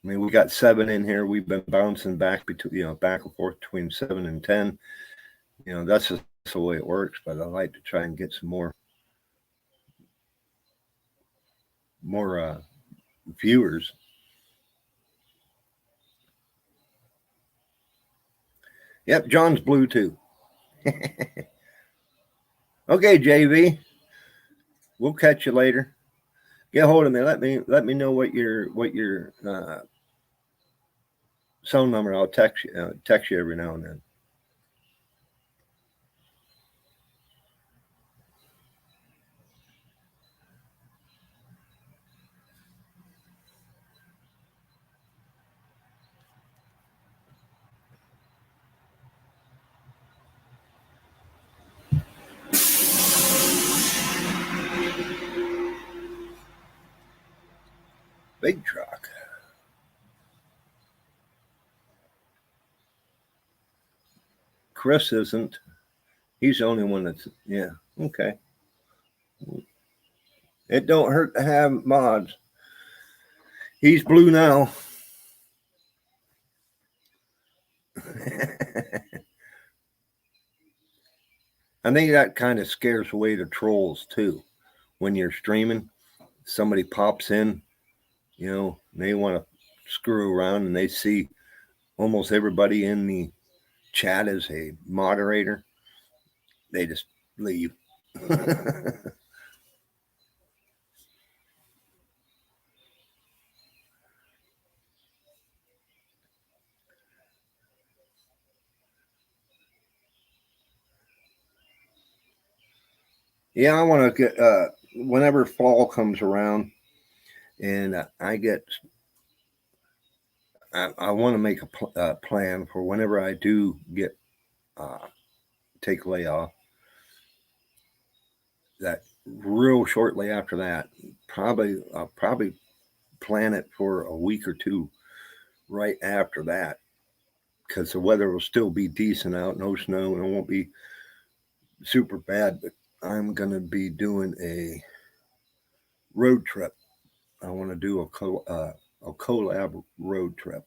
mean, we got 7 in here. We've been bouncing back back and forth between 7 and 10. That's just the way it works. But I like to try and get some more viewers. Yep, John's blue too. Okay, JV. We'll catch you later. Get a hold of me. Let me know what your phone number. I'll text you every now and then. Big truck. Chris isn't. He's the only one that's, yeah. Okay. It don't hurt to have mods. He's blue now. I think that kind of scares away the trolls too. When you're streaming, somebody pops in, they want to screw around, and they see almost everybody in the chat as a moderator. They just leave. Yeah, I want to get whenever fall comes around, and I want to make a plan for whenever I do get take layoff. That real shortly after that, I'll probably plan it for a week or two right after that, because the weather will still be decent out, no snow, and it won't be super bad. But I'm gonna be doing a road trip. I want to do a collab road trip.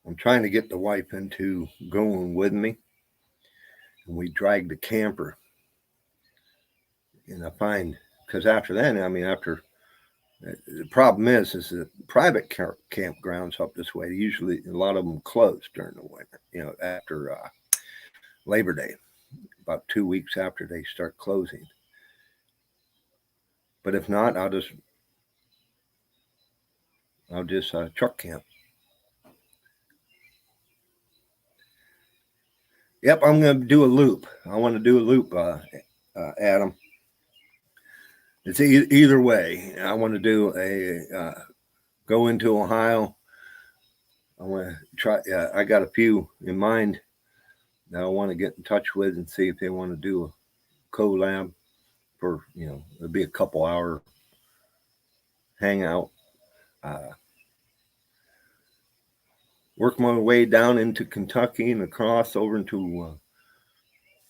I'm trying to get the wife into going with me, and we drag the camper. And I find, because after that, I mean, after the problem is that private campgrounds up this way, usually a lot of them close during the winter, after Labor Day, about 2 weeks after they start closing. But if not, I'll just truck camp. Yep, I'm going to do a loop. I want to do a loop, Adam. It's either way. I want to do a go into Ohio. I want to try. I got a few in mind that I want to get in touch with and see if they want to do a collab for, it'll be a couple hour hangout. Work my way down into Kentucky and across over into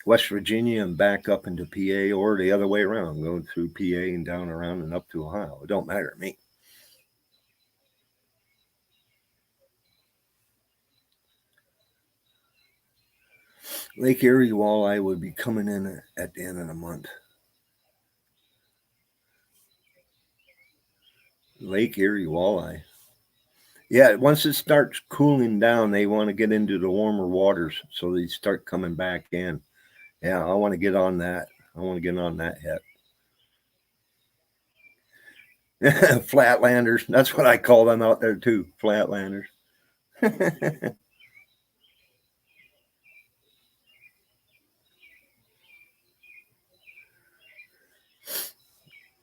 West Virginia and back up into PA, or the other way around, going through PA and down around and up to Ohio. It don't matter to me. Lake Erie walleye would be coming in at the end of the month. Lake Erie walleye. Yeah, once it starts cooling down, they want to get into the warmer waters, so they start coming back in. Yeah, I want to get on that. I want to get on that hit. Flatlanders. That's what I call them out there too. Flatlanders.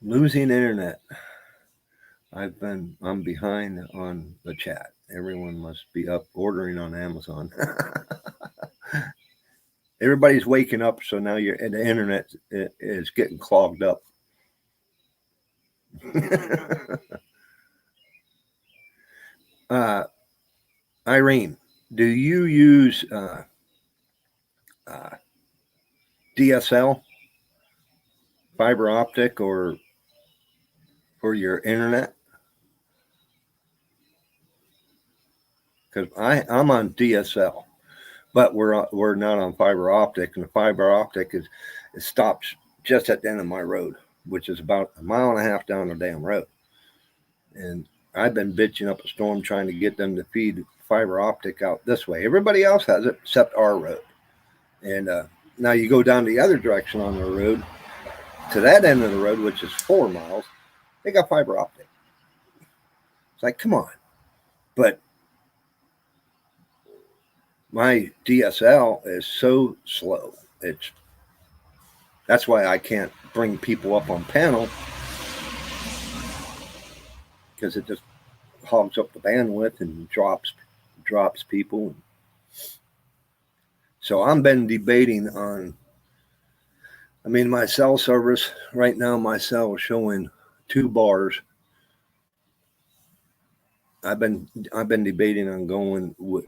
Losing internet. I'm behind on the chat. Everyone must be up ordering on Amazon. Everybody's waking up, so now the internet is getting clogged up. Irene, do you use DSL, fiber optic, or for your internet? Because I'm on DSL, but we're not on fiber optic, and the fiber optic it stops just at the end of my road, which is about a mile and a half down the damn road. And I've been bitching up a storm trying to get them to feed fiber optic out this way. Everybody else has it except our road. And now you go down the other direction on the road to that end of the road, which is 4 miles. They got fiber optic. It's like, come on. But my DSL is so slow. That's why I can't bring people up on panel, because it just hogs up the bandwidth and drops people. So I've been debating on. I mean, my cell service right now, my cell is showing 2 bars. I've been debating on going with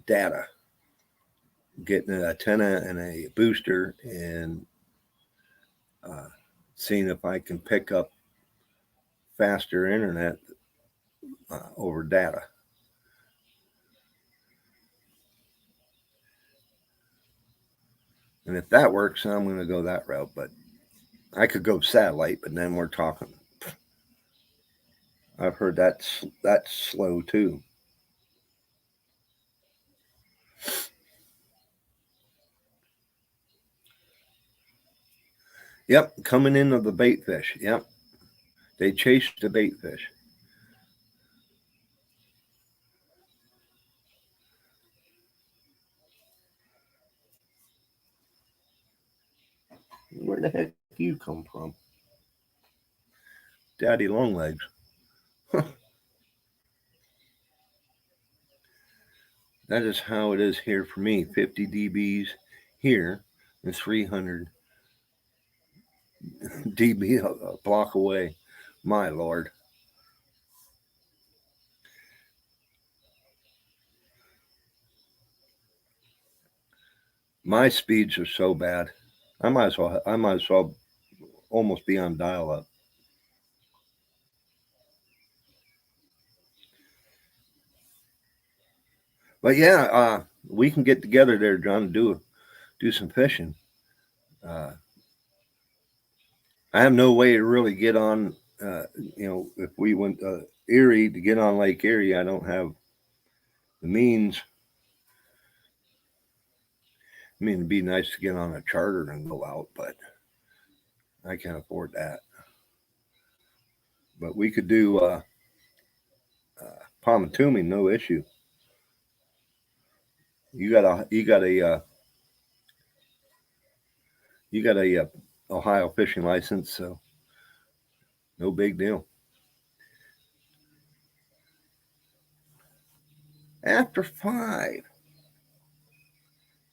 data, getting an antenna and a booster, and seeing if I can pick up faster internet over data. And if that works, I'm going to go that route. But I could go satellite, but then we're talking. I've heard that's slow too. Yep, coming in of the bait fish. Yep, they chase the bait fish. Where the heck do you come from? Daddy Longlegs. That is how it is here for me. 50 dBs here and 300 dB a block away. My Lord. My speeds are so bad. I might as well almost be on dial up. But yeah, we can get together there, John, and do some fishing. Uh, I have no way to really get on. If we went Erie to get on Lake Erie, I don't have the means. I mean, it'd be nice to get on a charter and go out, but I can't afford that. But we could do Palmatuming, no issue. You got a Ohio fishing license, so no big deal. After 5,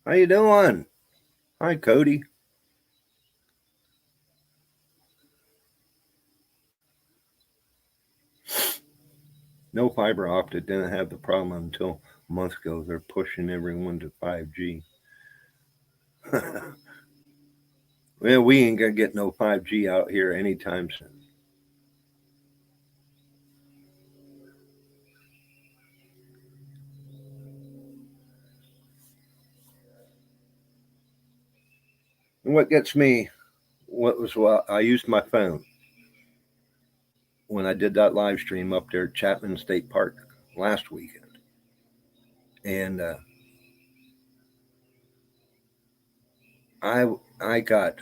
how you doing? Hi, Cody. No fiber optic. Didn't have the problem until a month ago. They're pushing everyone to 5G. Well, we ain't gonna get no 5G out here anytime soon. And what gets me, I used my phone when I did that live stream up there at Chapman State Park last weekend, and I got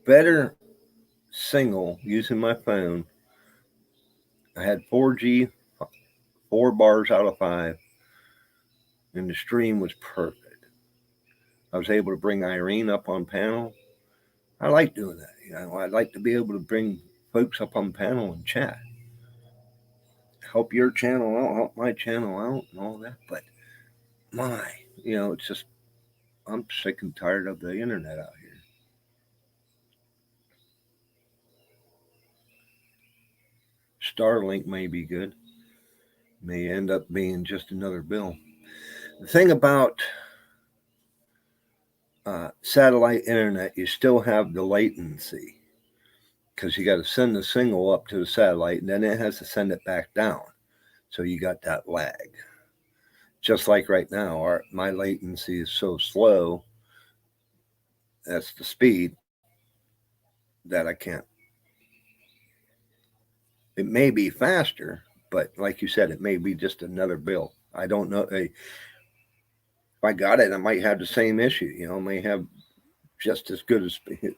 better signal using my phone. I had 4G, 4 bars out of 5, and the stream was perfect. I was able to bring Irene up on panel. I like doing that. I'd like to be able to bring folks up on panel and chat, help your channel out, help my channel out, and all that. But it's just I'm sick and tired of the internet out here. Starlink may be good, may end up being just another bill. The thing about satellite internet, you still have the latency because you got to send the signal up to the satellite and then it has to send it back down. So you got that lag. Just like right now, my latency is so slow. That's the speed that I can't. It may be faster, but like you said, it may be just another bill. I don't know. If I got it, I might have the same issue. I may have just as good as speed.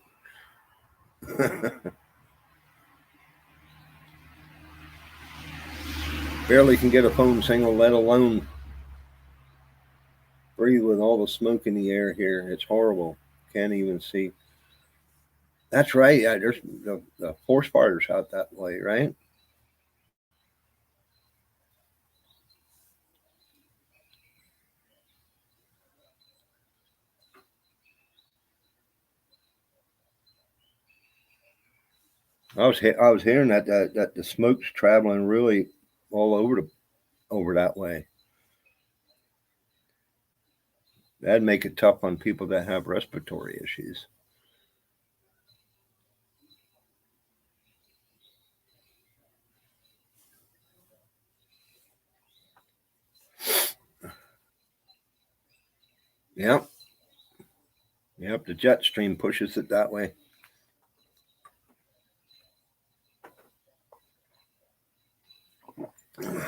Barely can get a phone signal, let alone breathe with all the smoke in the air here. It's horrible. Can't even see. That's right. Yeah, there's the forest fires out that way, right? I was hearing that the smoke's traveling really all over that way. That'd make it tough on people that have respiratory issues. Yep, yep. The jet stream pushes it that way. And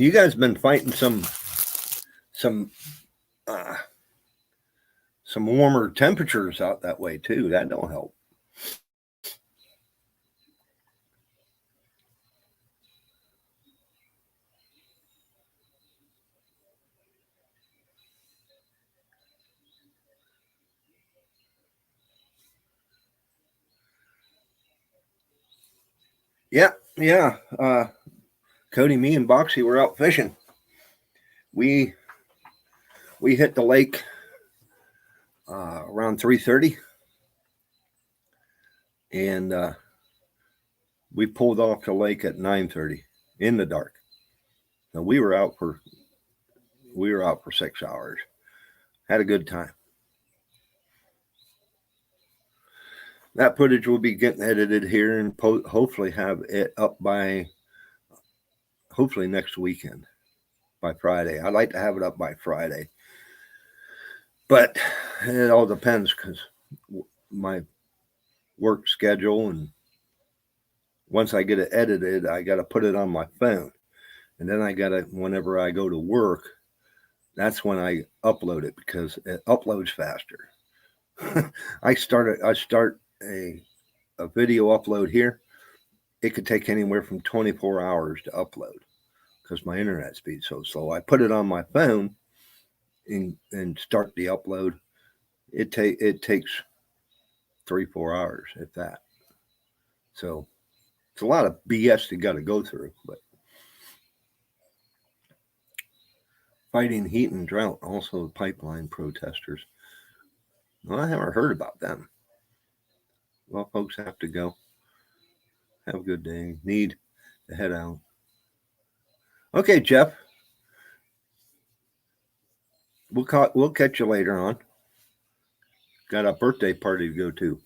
you guys been fighting some uh, some warmer temperatures out that way too. That don't help. Yeah, yeah. Cody, me, and Boxy were out fishing. We hit the lake around 3:30, and we pulled off the lake at 9:30 in the dark. So we were out for 6 hours. Had a good time. That footage will be getting edited here and hopefully have it up by hopefully next weekend by Friday. I'd like to have it up by Friday. But it all depends because my work schedule, and once I get it edited, I got to put it on my phone. And then I got to, whenever I go to work, that's when I upload it because it uploads faster. I start a video upload here. It could take anywhere from 24 hours to upload because my internet speed's so slow. I put it on my phone and start the upload. It takes 3-4 hours, if that. So it's a lot of BS you got to go through. But fighting heat and drought, also the pipeline protesters. Well, I haven't heard about them. Well, folks have to go. Have a good day. Need to head out. Okay, Jeff. We'll catch you later on. Got a birthday party to go to.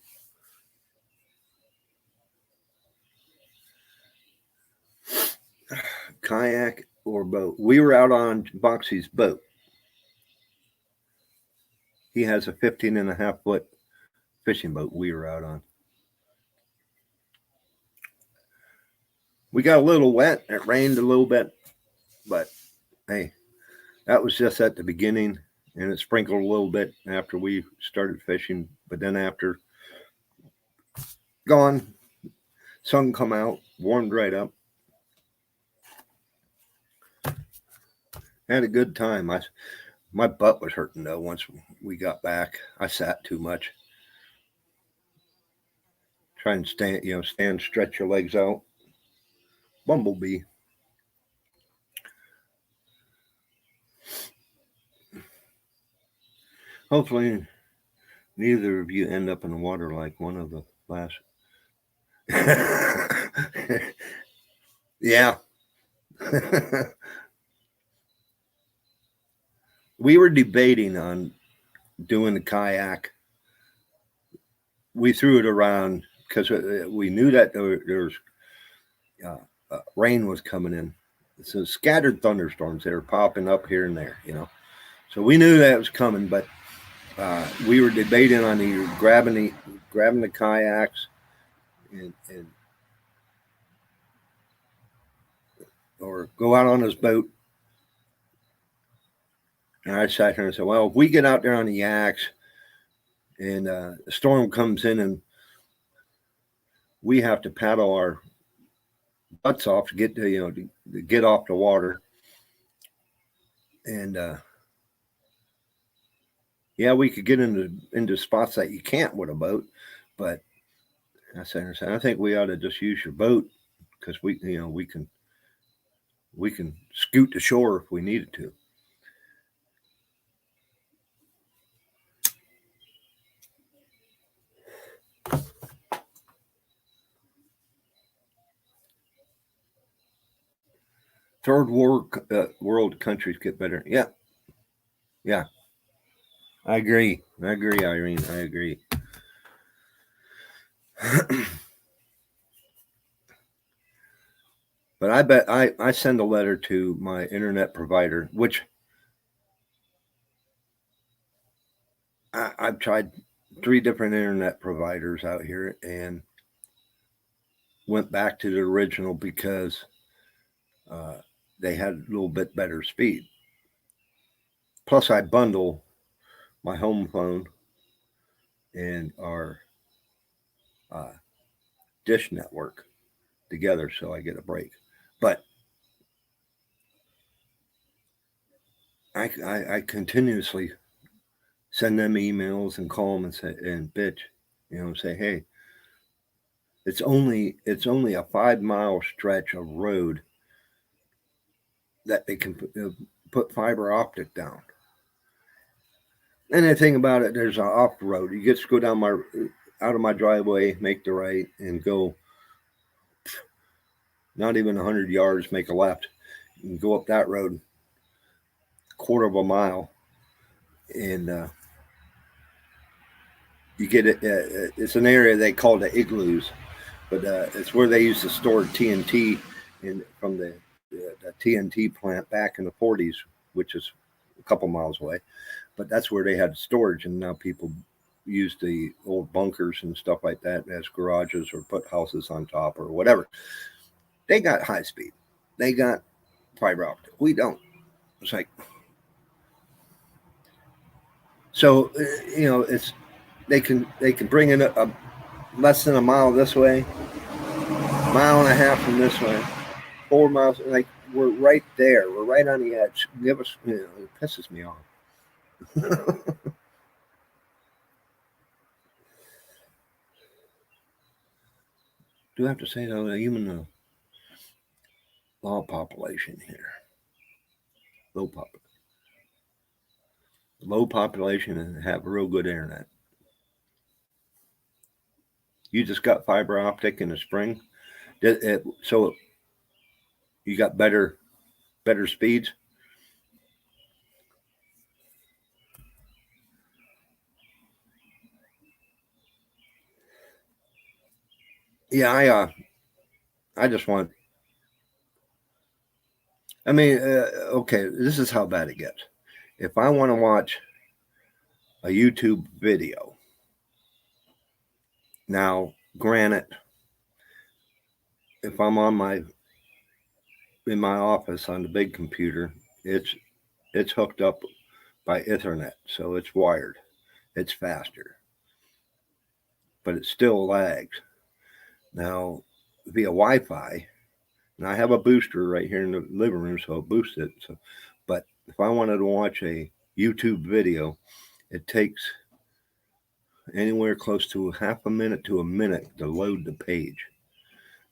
Kayak or boat. We were out on Boxy's boat. He has a 15.5-foot fishing boat we were out on. We got a little wet. It rained a little bit, but hey, that was just at the beginning, and it sprinkled a little bit after we started fishing. But then after gone, sun come out, warmed right up. Had a good time. My butt was hurting though once we got back. I sat too much. Try and stand, stretch your legs out. Bumblebee. Hopefully, neither of you end up in the water like one of the last. Yeah. We were debating on doing the kayak. We threw it around because we knew that there was rain was coming in. So scattered thunderstorms that are popping up here and there, So we knew that was coming, but we were debating on either grabbing the kayaks and or go out on his boat. And I sat here and said, well, if we get out there on the yaks and a storm comes in and we have to paddle our butts off to get to get off the water. And yeah, we could get into spots that you can't with a boat, but I said, I think we ought to just use your boat because we can scoot to shore if we needed to. Third world countries get better. Yeah. I agree, Irene. I agree. But I bet I send a letter to my internet provider, which I've tried 3 different internet providers out here and went back to the original because they had a little bit better speed. Plus, I bundle my home phone and our dish network together, so I get a break. But I continuously send them emails and call them and say and bitch, say, hey, it's only a 5-mile stretch of road that they can put fiber optic down. And the thing about it, there's an off road. You get to go down out of my driveway, make the right, and go not even 100 yards, make a left, and go up that road, 1/4 of a mile, and you get it. It's an area they call the igloos, but it's where they used to store TNT from the a TNT plant back in the 40s, which is a couple miles away. But that's where they had storage, and now people use the old bunkers and stuff like that as garages or put houses on top or whatever. They got high speed. They got fiber optic. We don't. It's like, so it's they can bring in a less than a mile this way, mile and a half from this way, 4 miles. Like, we're right there. We're right on the edge. Give us, it pisses me off. Do I have to say though, even the low population here, low population and have real good internet. You just got fiber optic in the spring, so you got better speeds. Yeah, I just want. I mean, okay, this is how bad it gets. If I want to watch a YouTube video, now, granted, if I'm in my office on the big computer, it's hooked up by Ethernet, so it's wired. It's faster, but it still lags. Now, via Wi-Fi, and I have a booster right here in the living room, so it boosts it. So, but if I wanted to watch a YouTube video, it takes anywhere close to half a minute to a minute to load the page,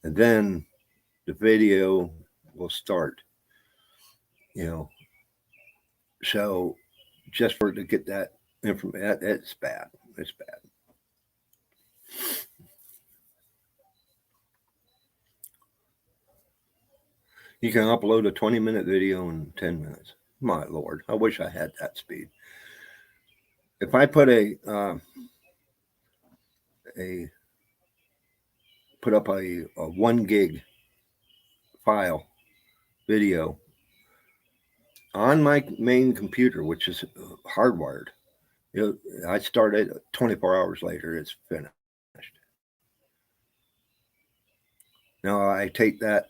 and then the video will start. So just for it to get that information, it's bad. It's bad. You can upload a 20-minute video in 10 minutes. My Lord, I wish I had that speed. If I put put up a 1 gig file video on my main computer, which is hardwired, I started 24 hours later, it's finished. Now I take that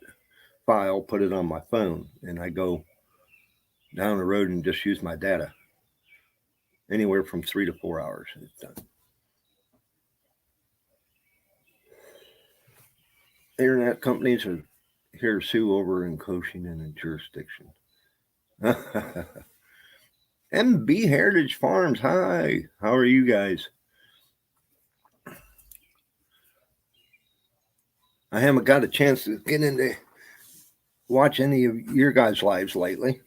file, put it on my phone, and I go down the road and just use my data. Anywhere from 3 to 4 hours, it's done. Internet companies are here to sue over encroaching in a jurisdiction. MB Heritage Farms, hi. How are you guys? I haven't got a chance to get into watch any of your guys' lives lately.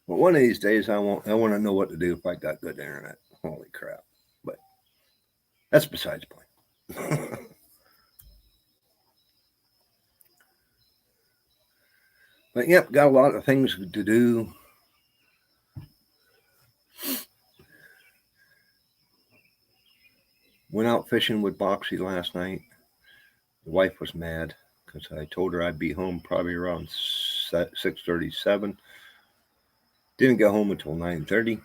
But one of these days, I want to know what to do if I got good internet. Holy crap! But that's besides the point. But yep, got a lot of things to do. Went out fishing with Boxy last night. The wife was mad because I told her I'd be home probably around 6:37. Didn't get home until 9:30.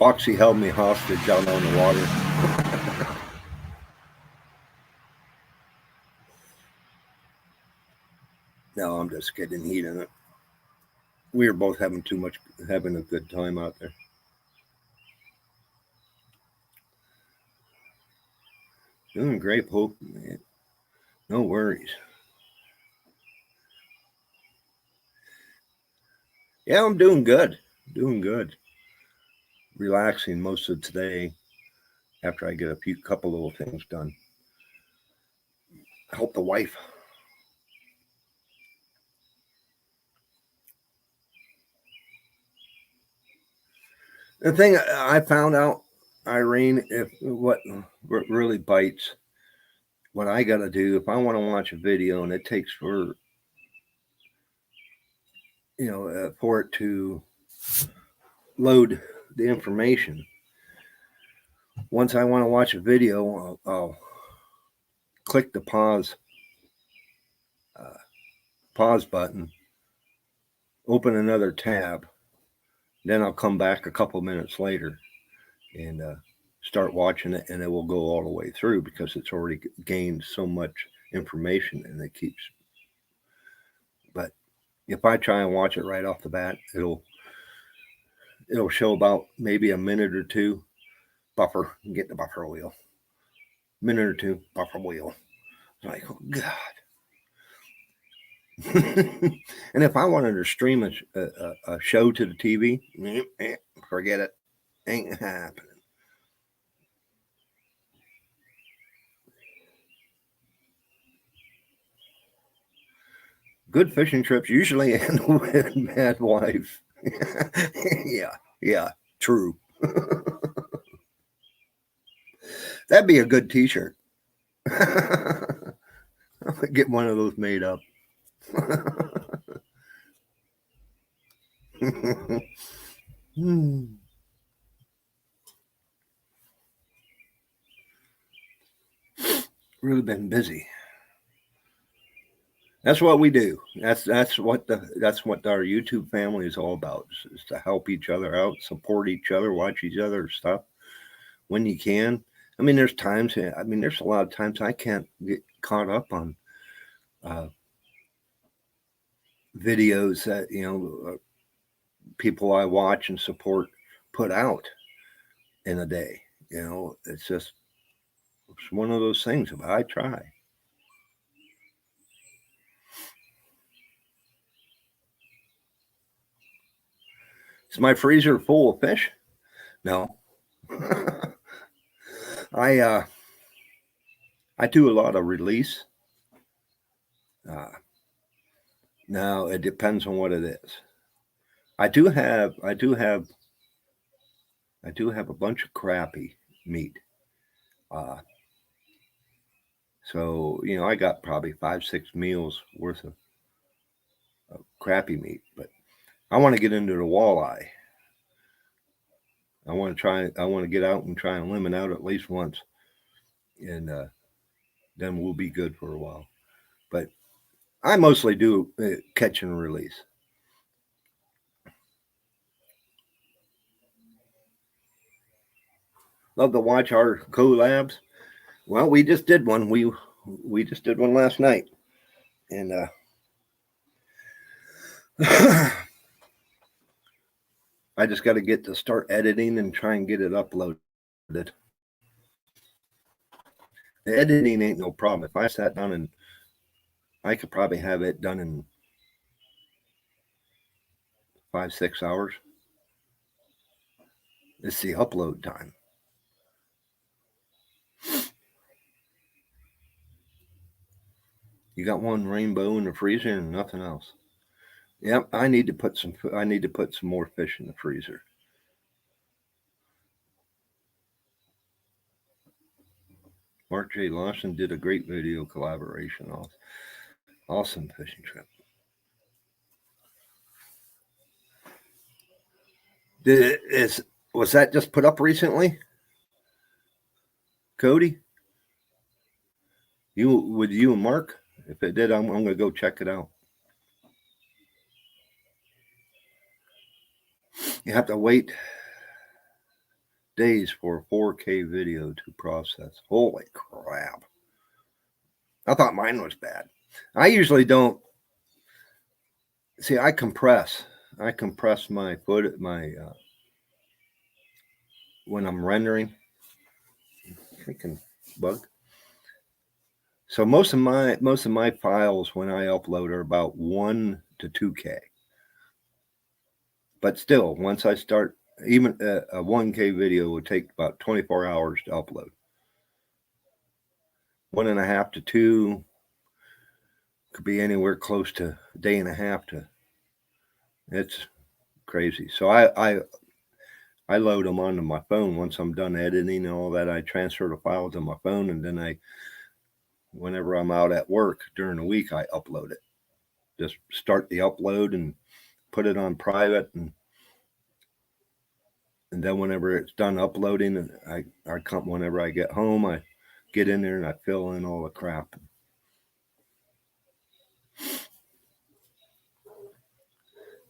Boxy held me hostage out on the water. No, I'm just getting heat in it. We were both having a good time out there. Doing great, Pope. Man. No worries. Yeah, I'm doing good. Doing good. Relaxing most of today after I get a couple little things done. Help the wife. The thing I found out, Irene, if what really bites, what I got to do if I want to watch a video and it takes for it to load the information. Once I want to watch a video, I'll click the pause button, open another tab, then I'll come back a couple minutes later and start watching it, and it will go all the way through because it's already gained so much information, and it keeps. But if I try and watch it right off the bat, it'll show about maybe a minute or two buffer. Get the buffer wheel. Minute or two buffer wheel. Like, oh God. And if I wanted to stream a show to the TV, forget it. Ain't happening. Good fishing trips usually end with bad wife. Yeah, true. That'd be a good T-shirt. Get one of those made up. Really been busy. That's what we do. That's what our YouTube family is all about. Is to help each other out, support each other, watch each other's stuff when you can. I mean, there's times. I mean, there's a lot of times I can't get caught up on videos that people I watch and support put out in a day. It's one of those things. But I try. Is my freezer full of fish? No. I do a lot of release. Now it depends on what it is. I do have a bunch of crappie meat. So I got probably 5-6 meals worth of crappie meat, but I want to get into the walleye. I want to get out and try and limit out at least once, and then we'll be good for a while. But I mostly do catch and release. Love to watch our collabs. Well, we just did one. We just did one last night, and I just got to get to start editing and try and get it uploaded. The editing ain't no problem. If I sat down and I could probably have it done in 5-6 hours. It's the upload time. You got one rainbow in the freezer and nothing else. Yep, I need to put some more fish in the freezer. Mark J. Lawson did a great video collaboration. Awesome fishing trip. Was that just put up recently, Cody? You and Mark? If it did, I'm going to go check it out. You have to wait days for a 4K video to process. Holy crap. I thought mine was bad. I usually don't. See, I compress my when I'm rendering. Freaking bug. So most of my files when I upload are about 1 to 2K. But still, once I start, even a 1K video would take about 24 hours to upload. 1.5 to 2 could be anywhere close to a day and a half to. It's crazy. So I I load them onto my phone. Once I'm done editing and all that, I transfer the file to my phone, and then whenever I'm out at work during the week, I upload it. Just start the upload and put it on private, and then whenever it's done uploading, I come whenever I get home, I get in there and I fill in all the crap.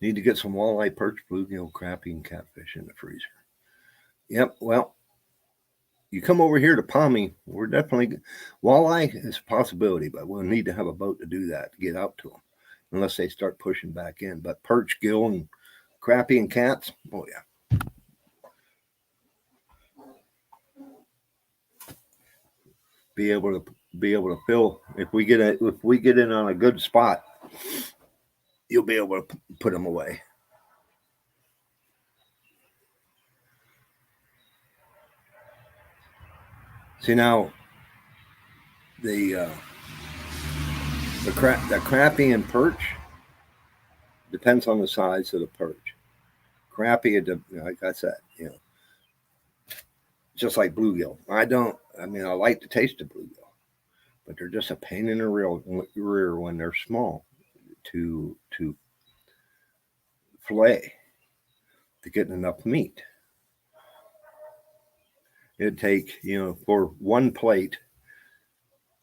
Need to get some walleye, perch, bluegill, crappie, and catfish in the freezer. Yep. Well, you come over here to Palmy, we're definitely walleye is a possibility, but we'll need to have a boat to do that, to get out to them, unless they start pushing back in. But perch, gill, and crappie and cats, oh yeah. Be able to fill if we get in on a good spot, you'll be able to put them away. See now, the crappie and perch depends on the size of the perch. Crappie, like I said, just like bluegill. I like the taste of bluegill, but they're just a pain in the rear when they're small to fillet, to get enough meat. It'd take, for one plate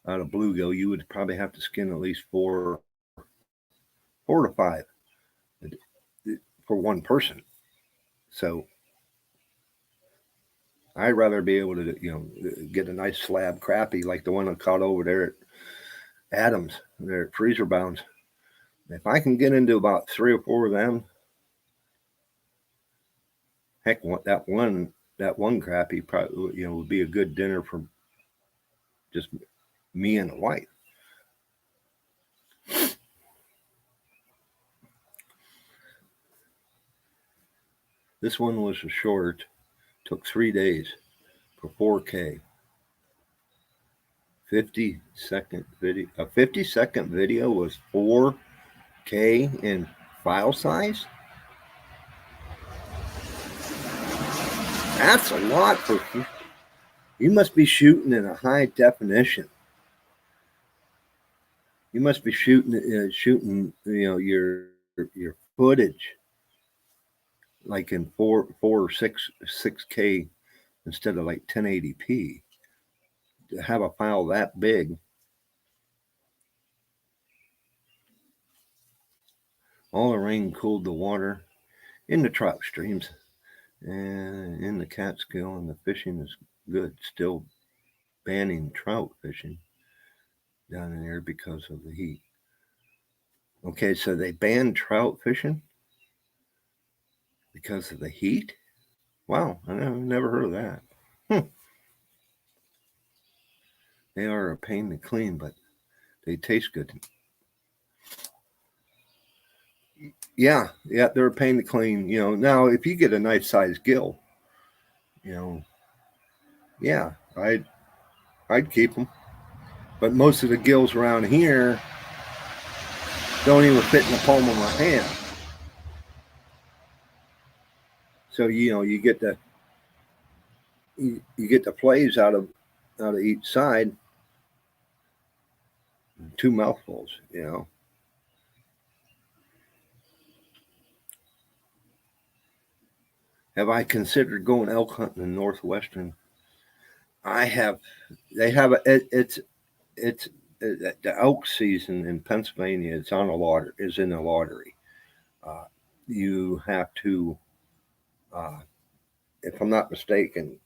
out of bluegill, you would probably have to skin at least four to five for one person. So I'd rather be able to, get a nice slab crappie like the one I caught over there at Adams, there at Freezer Bounds. If I can get into about 3 or 4 of them, heck, that one crappie probably, would be a good dinner for just me and the wife. This one was a short, took 3 days for 4K. 50-second video. A 50-second video was 4K in file size. That's a lot for. You must be shooting in a high definition. You must be shooting, your footage like in 4 or 6K instead of like 1080p. To have a file that big. All the rain cooled the water in the trout streams and in the Catskill, and the fishing is good. Still banning trout fishing down in there because of the heat. Okay, so they banned trout fishing because of the heat? Wow, I've never heard of that. They are a pain to clean, but they taste good. Yeah, they're a pain to clean. Now if you get a nice sized gill, yeah, I'd keep them. But most of the gills around here don't even fit in the palm of my hand. So you get the fillets out of each side, 2 mouthfuls. Have I considered going elk hunting in northwestern? I have. They have it's the elk season in Pennsylvania. It's on a lottery. Is in a lottery. You have to, if I'm not mistaken,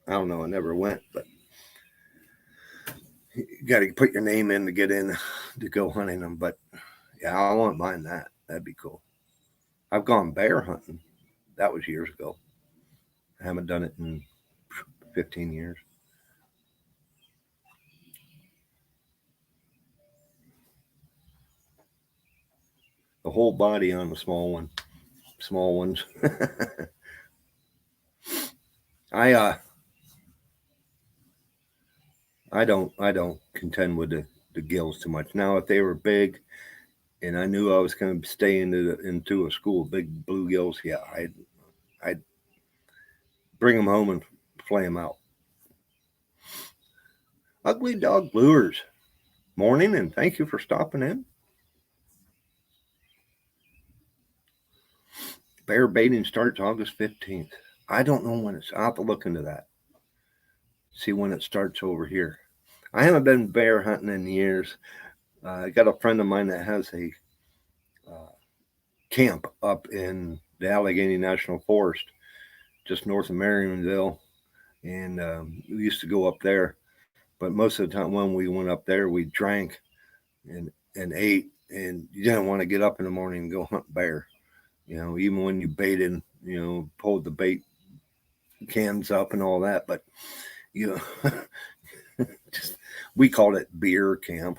I don't know. I never went, but you got to put your name in to get in to go hunting them. But yeah, I won't mind that. That'd be cool. I've gone bear hunting. That was years ago. I haven't done it in 15 years. The whole body on the small ones. I don't contend with the gills too much. Now, if they were big, and I knew I was going to stay into a school of big bluegills, yeah, bring them home and flay them out. Ugly Dog Lures, morning, and thank you for stopping in. Bear baiting starts August 15th. I don't know when it's. I'll have to look into that. See when it starts over here. I haven't been bear hunting in years. I got a friend of mine that has a camp up in the Allegheny National Forest, just north of Marionville, and we used to go up there. But most of the time when we went up there, we drank and ate, and you didn't want to get up in the morning and go hunt bear. Even when you baited, pulled the bait cans up and all that, but you know, just we called it beer camp.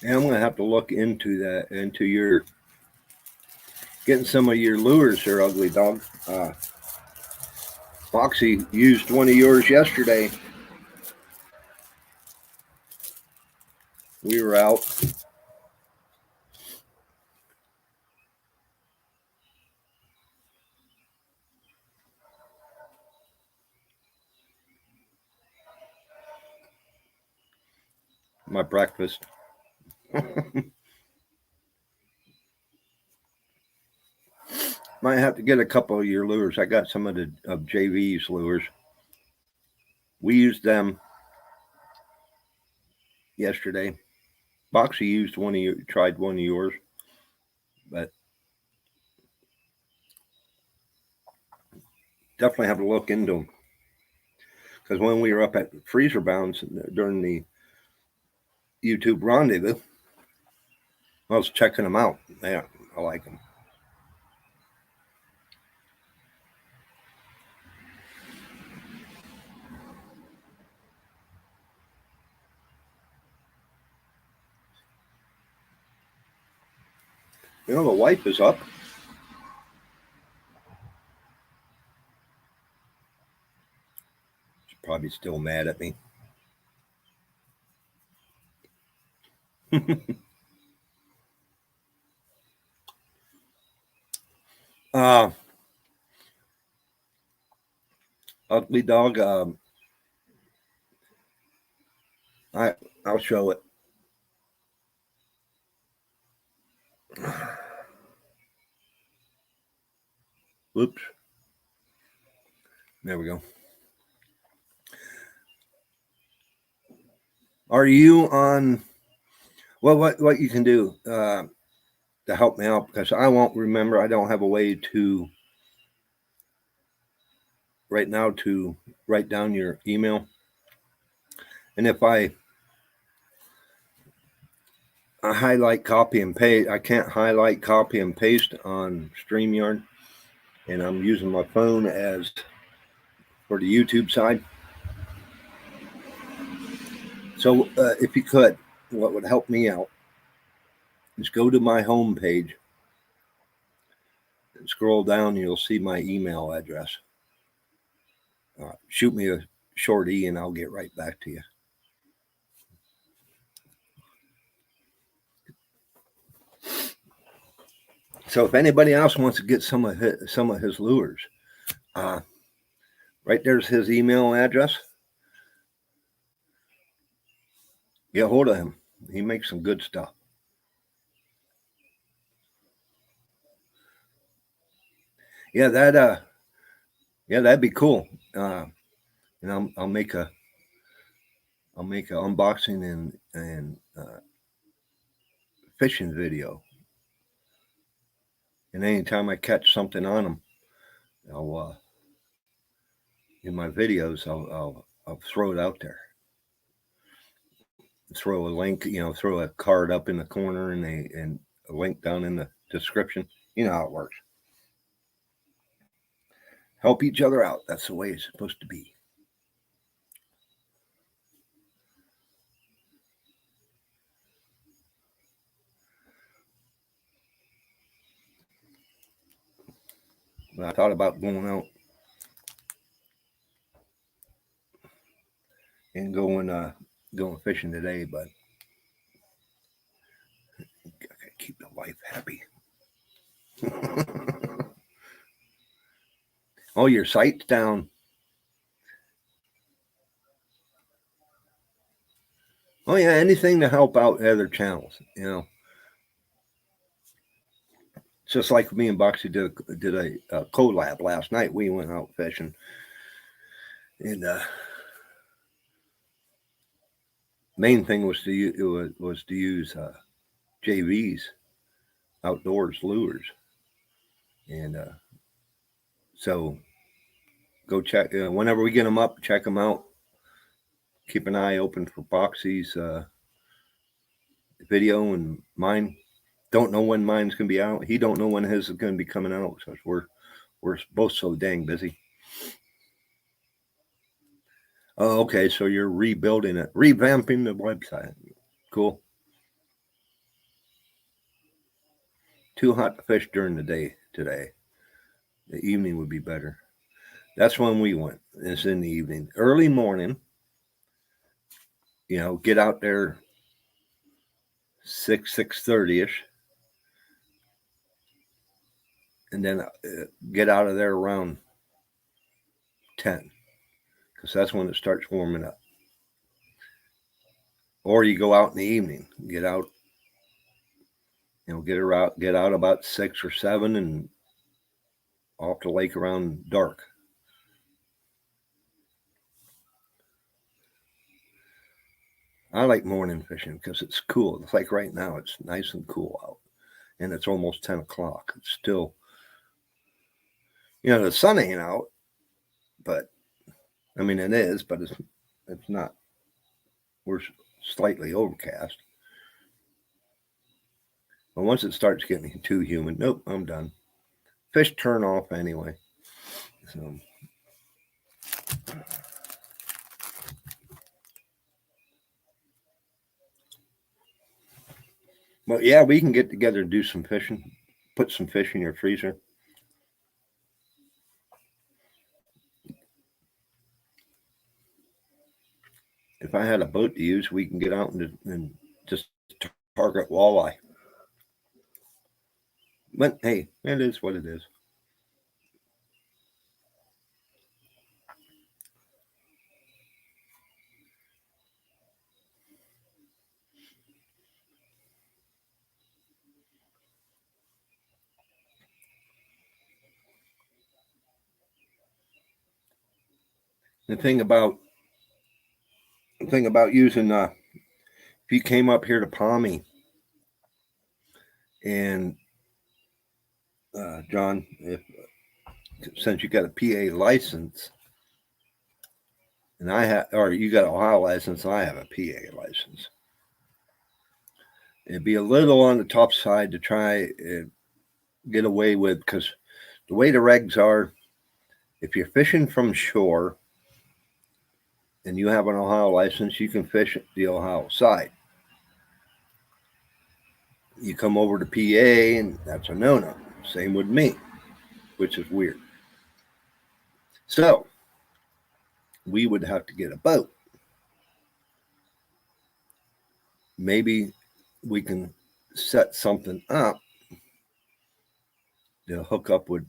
And I'm gonna have to look into that, into your getting some of your lures here, Ugly Dog. Foxy used one of yours yesterday. We were out. My breakfast. Might have to get a couple of your lures. I got some of JV's lures. We used them yesterday. Foxy used one of you, tried one of yours, but definitely have to look into them. Because when we were up at Freezer Bounds during the YouTube rendezvous, I was checking them out. Yeah, I like them. The wife is up. She's probably still mad at me. uh, Ugly Dog. I'll show it. Whoops. There we go. Are you on? Well, what you can do to help me out, because I won't remember. I don't have a way to right now to write down your email. And if I highlight, copy, and paste, I can't highlight, copy, and paste on StreamYard, and I'm using my phone as for the YouTube side. So if you could, what would help me out is go to my home page and scroll down, and you'll see my email address. Shoot me a short and I'll get right back to you. So if anybody else wants to get some of his lures, right there's his email address. Get hold of him. He makes some good stuff. Yeah, that'd be cool. And I'll make a unboxing and fishing video. And anytime I catch something on them, I'll in my videos I'll throw it out there. Throw a link, throw a card up in the corner and a link down in the description. You know how it works. Help each other out. That's the way it's supposed to be. I thought about going out and going fishing today, but I gotta keep the wife happy. Oh, your sight's down. Oh yeah, anything to help out other channels, you know. Just like me and Boxy did a collab last night. We went out fishing, and main thing was to use JV's outdoors lures, and so go check whenever we get them up, check them out. Keep an eye open for Boxy's video and mine. Don't know when mine's gonna be out. He don't know when his is gonna be coming out. So we're both so dang busy. Oh, okay. So you're rebuilding it, revamping the website. Cool. Too hot to fish during the day today. The evening would be better. That's when we went. It's in the evening, early morning. You know, get out there 6:30 ish, and then get out of there around 10, because that's when it starts warming up. Or you go out in the evening, get out, you know, get out about 6 or 7, and off the lake around dark. I like morning fishing because it's cool. It's like right now, it's nice and cool out, and it's almost 10 o'clock. It's still, you know, the sun ain't out, but I mean it is, but it's not. We're slightly overcast. But once it starts getting too humid, nope, I'm done. Fish turn off anyway. So, but yeah, we can get together and do some fishing. Put some fish in your freezer. If I had a boat to use, we can get out and just target walleye. But hey, it is what it is. The thing about using if you came up here to Palmy and John, if since you got a PA license, and I have, or you got an Ohio license, and I have a PA license, it'd be a little on the tough side to try and get away with, because the way the regs are, if you're fishing from shore and you have an Ohio license, you can fish the Ohio side. You come over to PA, and that's a no-no. Same with me, which is weird. So we would have to get a boat. Maybe we can set something up to hook up with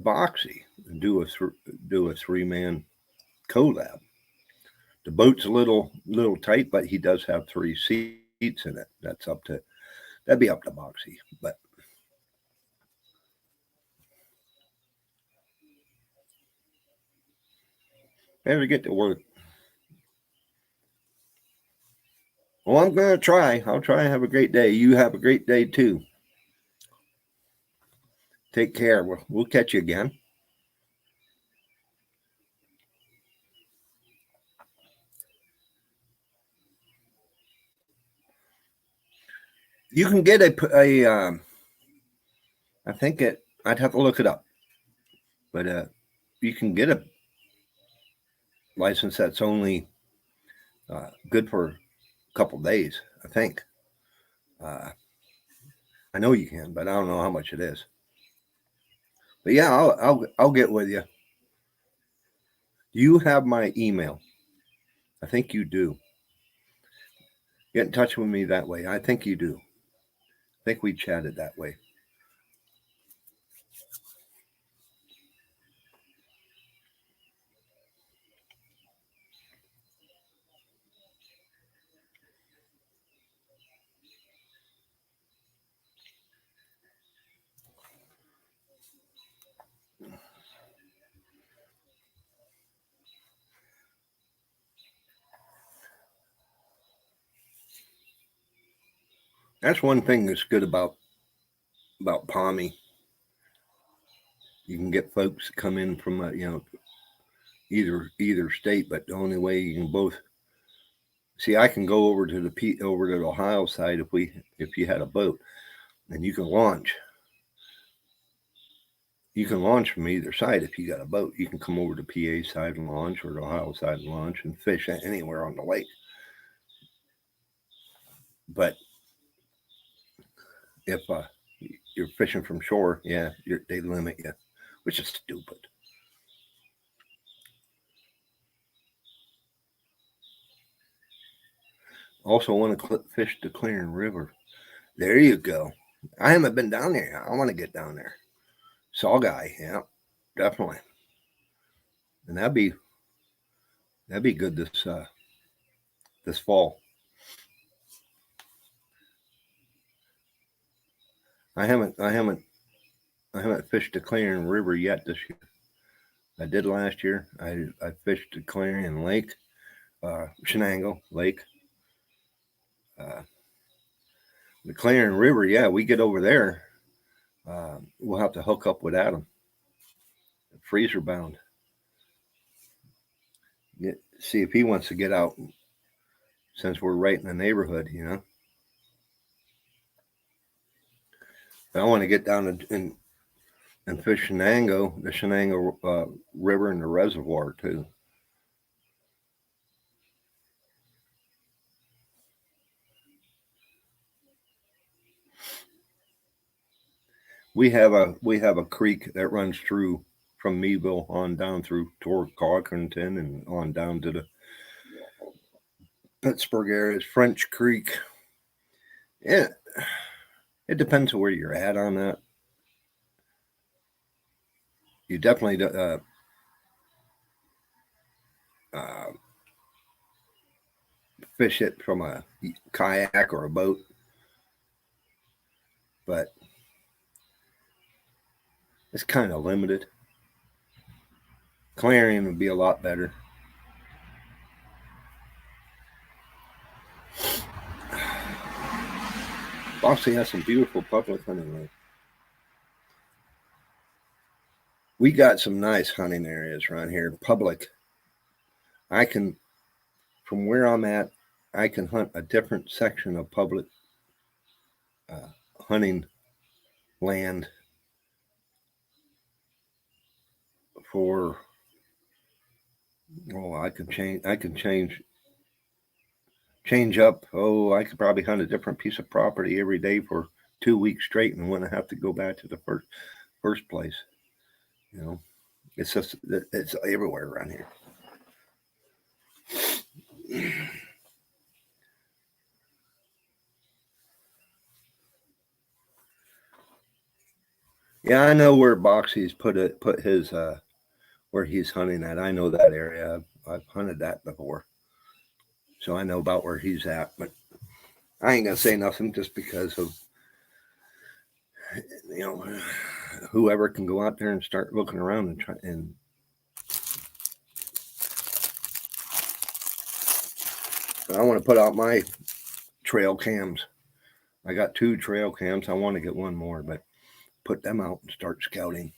Boxy and do a 3-man collab. The boat's a little tight, but he does have 3 seats in it. That'd be up to Boxy, but better get to work. Well, I'm gonna try. I'll try and have a great day. You have a great day too. Take care. We'll catch you again. You can get I think I'd have to look it up, but you can get a license that's only good for a couple days, I think. I know you can, but I don't know how much it is. But yeah, I'll get with you. You have my email. I think you do. Get in touch with me that way. I think you do. I think we chatted that way. That's one thing that's good about Palmy. You can get folks to come in from either state, but the only way you can both see, I can go over to the Ohio side if you had a boat, and you can launch. You can launch from either side if you got a boat. You can come over to PA side and launch, or the Ohio side and launch, and fish anywhere on the lake. But if you're fishing from shore, yeah, they limit you, which is stupid. Also, want to fish the Clearing River. There you go. I haven't been down there. I want to get down there. Saw guy, yeah, definitely. And that'd be good this fall. I haven't fished the Clearing River yet this year. I did last year. I fished the Clarion Lake, Shenango Lake. The Clarion River, yeah, we get over there. We'll have to hook up with Adam. Freezer bound. See if he wants to get out since we're right in the neighborhood, But I want to get down and fish the Shenango River and the reservoir too. We have a creek that runs through from Meadville on down through toward Cochranton and on down to the Pittsburgh area. French Creek. Yeah, it depends on where you're at on that. You definitely uh, fish it from a kayak or a boat, but it's kind of limited. Clarion would be a lot better. Boxley has some beautiful public hunting land. We got some nice hunting areas around here. Public. I can, from where I'm at, I can hunt a different section of public hunting land for. Oh, I can change up. Oh, I could probably hunt a different piece of property every day for 2 weeks straight and wouldn't have to go back to the first place. It's just it's everywhere around here. Yeah, I know where Boxy's put his where he's hunting at. I know that area. I've hunted that before, so I know about where he's at. But I ain't gonna say nothing just because of whoever can go out there and start looking around and try and. But I want to put out my trail cams. I got 2 trail cams. I want to get one more, but put them out and start scouting.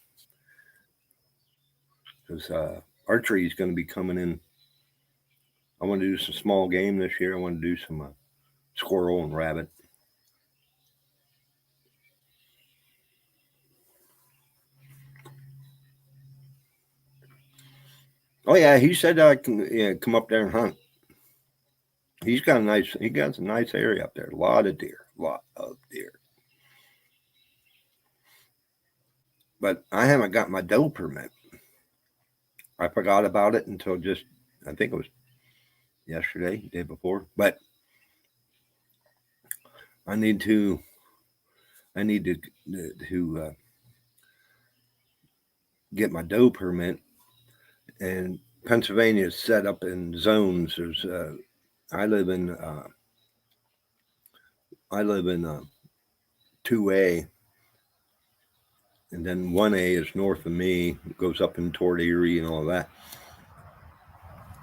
Because archery is going to be coming in. I want to do some small game this year. I want to do some squirrel and rabbit. Oh yeah, he said I can come up there and hunt. He got a nice area up there. A lot of deer. but I haven't got my doe permit. I forgot about it until just, I think it was yesterday, day before. But I need to get my doe permit. And Pennsylvania is set up in zones. There's I live in 2A, and then 1A is north of me. It goes up in toward Erie and all that.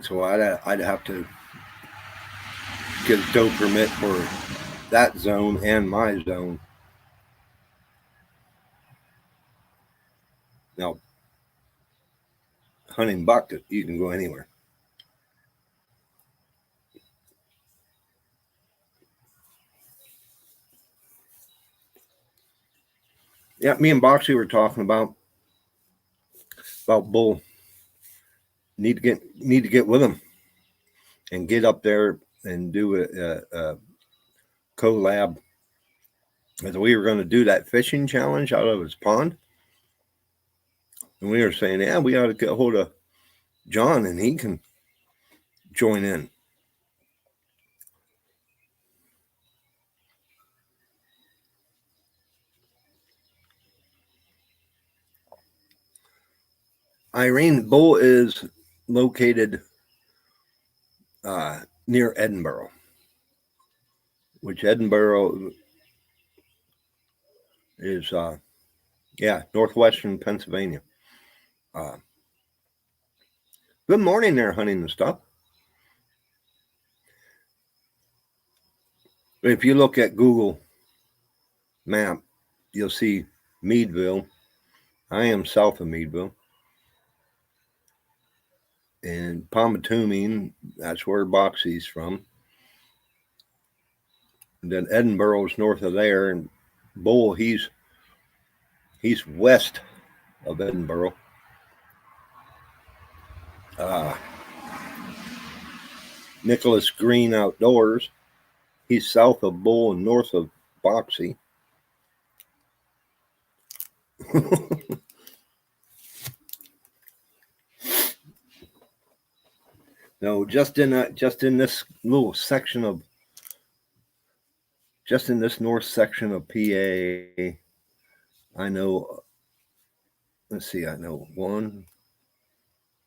So I'd have to get a doe permit for that zone and my zone. Now, hunting buck, you can go anywhere. Yeah, me and Boxy were talking about bull. Need to get with him and get up there and do a collab. As we were going to do that fishing challenge out of his pond, and we were saying, yeah, we ought to get a hold of John and he can join in. Irene, bull is located near Edinburgh, which Edinburgh is, northwestern Pennsylvania. Good morning there, hunting and stuff. If you look at Google map, you'll see Meadville. I am south of Meadville. And Pomatumin, that's where Boxy's from. And then Edinburgh's north of there, and Bull, he's west of Edinburgh. Nicholas Green Outdoors, he's south of Bull and north of Boxy. No, just in this little section of, just in this north section of PA, I know. Let's see, I know one,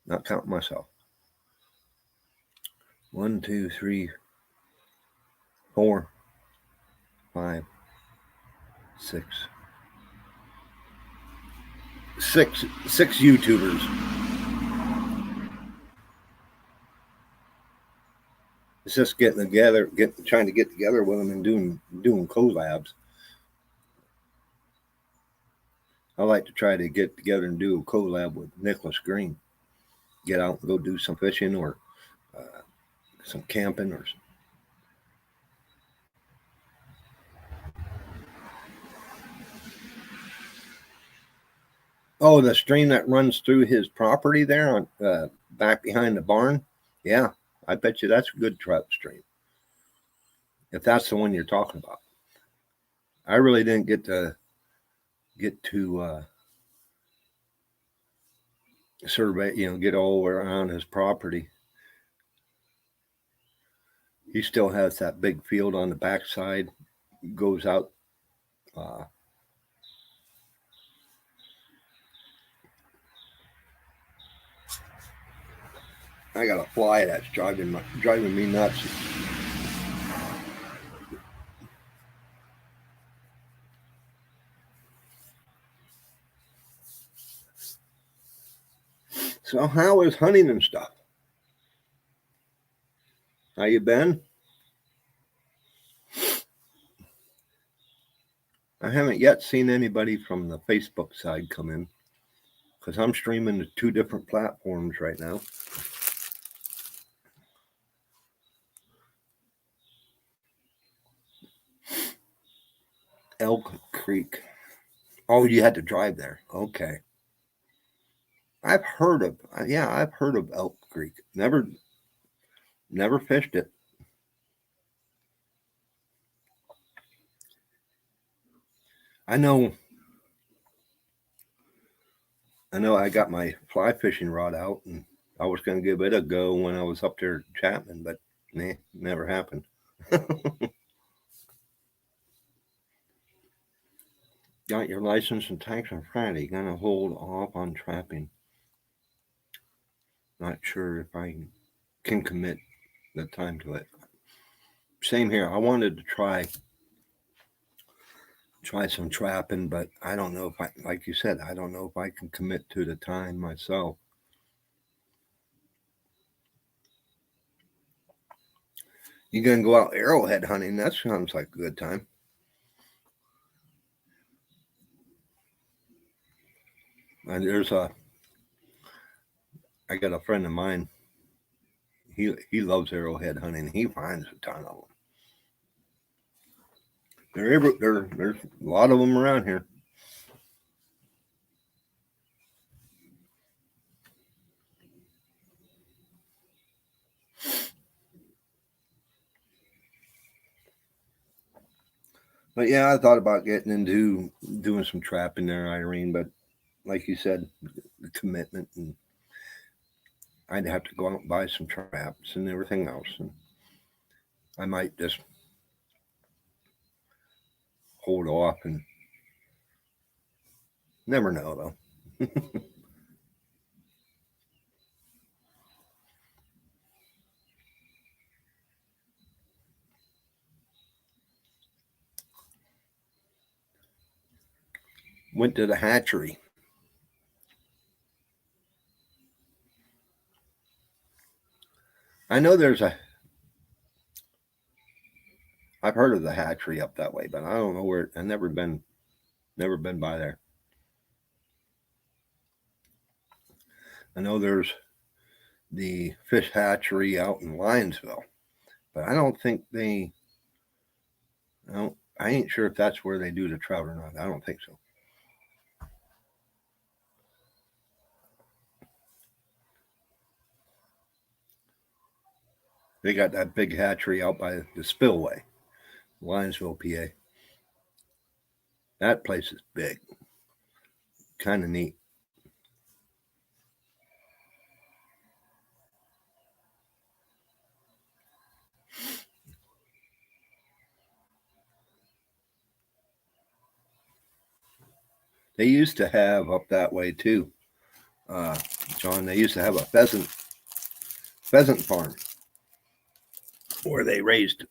not counting myself. 1, 2, 3, 4, 5, 6. Six YouTubers. It's just getting together, trying to get together with them and doing collabs. I like to try to get together and do a collab with Nicholas Green. Get out and go do some fishing or some camping or. Oh, the stream that runs through his property there on back behind the barn. Yeah, I bet you that's a good trout stream. If that's the one you're talking about. I really didn't get to survey, get all around his property. He still has that big field on the backside, goes out. I got a fly that's driving me nuts. So how is hunting and stuff? How you been? I haven't yet seen anybody from the Facebook side come in because I'm streaming to 2 different platforms right now. Elk Creek. Oh, you had to drive there. Okay. I've heard of Elk Creek. Never fished it. I know I know I got my fly fishing rod out, and I was going to give it a go when I was up there at Chapman, but nah, never happened. Got your license and tax on Friday. Gonna hold off on trapping. Not sure if I can commit the time to it. Same here. I wanted to try some trapping, but I don't know if I, like you said, I don't know if I can commit to the time myself. You gonna go out arrowhead hunting? That sounds like a good time. And I got a friend of mine. He loves arrowhead hunting. He finds a ton of them. There's a lot of them around here. But yeah, I thought about getting into doing some trapping there, Irene. But like you said, the commitment, and I'd have to go out and buy some traps and everything else. And I might just hold off and never know though. Went to the hatchery. I know I've heard of the hatchery up that way, but I don't know where. I've never been by there. I know there's the fish hatchery out in Lionsville, but I don't think I ain't sure if that's where they do the trout or not. I don't think so. They got that big hatchery out by the spillway, Lionsville, PA. That place is big. Kind of neat. They used to have up that way too, John. They used to have a pheasant farm where they raised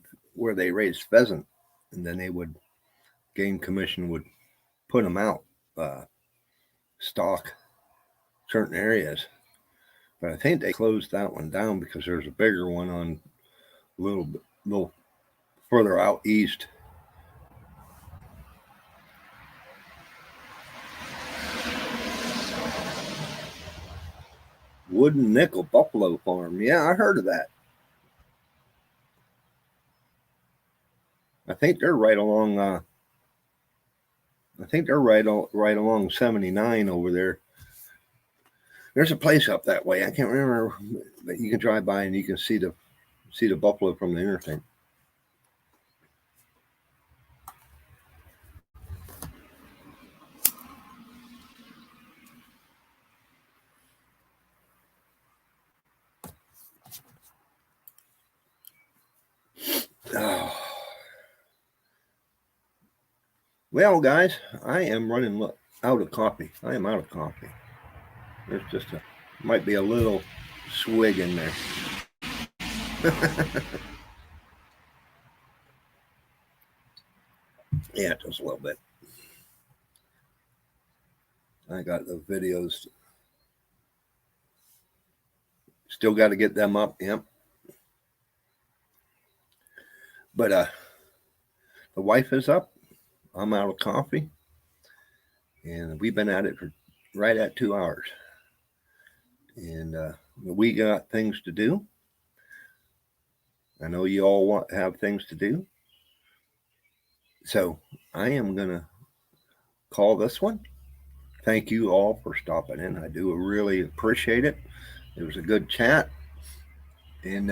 pheasant, and then game commission would put them out, stock certain areas. But I think they closed that one down because there's a bigger one on a little further out east. Wooden Nickel Buffalo Farm. Yeah, I heard of that. I think they're right along. Right along 79 over there. There's a place up that way. I can't remember, but you can drive by and you can see the buffalo from the interstate. Oh. Well, guys, I am running out of coffee. I am out of coffee. There's just might be a little swig in there. Yeah, just a little bit. I got the videos. Still got to get them up. Yep. But the wife is up. I'm out of coffee. And we've been at it for right at 2 hours. And we got things to do. I know you all have things to do. So I am going to call this one. Thank you all for stopping in. I do really appreciate it. It was a good chat. And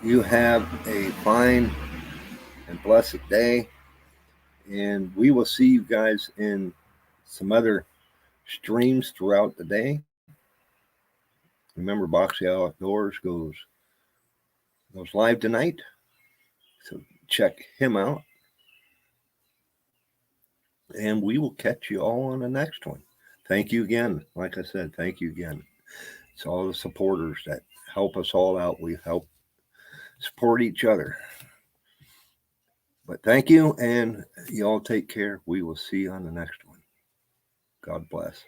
you have a fine and blessed day. And we will see you guys in some other streams throughout the day. Remember, Boxy Outdoors goes live tonight, so check him out. And we will catch you all on the next one. Thank you again. Like I said, thank you again. It's all the supporters that help us all out. We help support each other. But thank you, and you all take care. We will see you on the next one. God bless.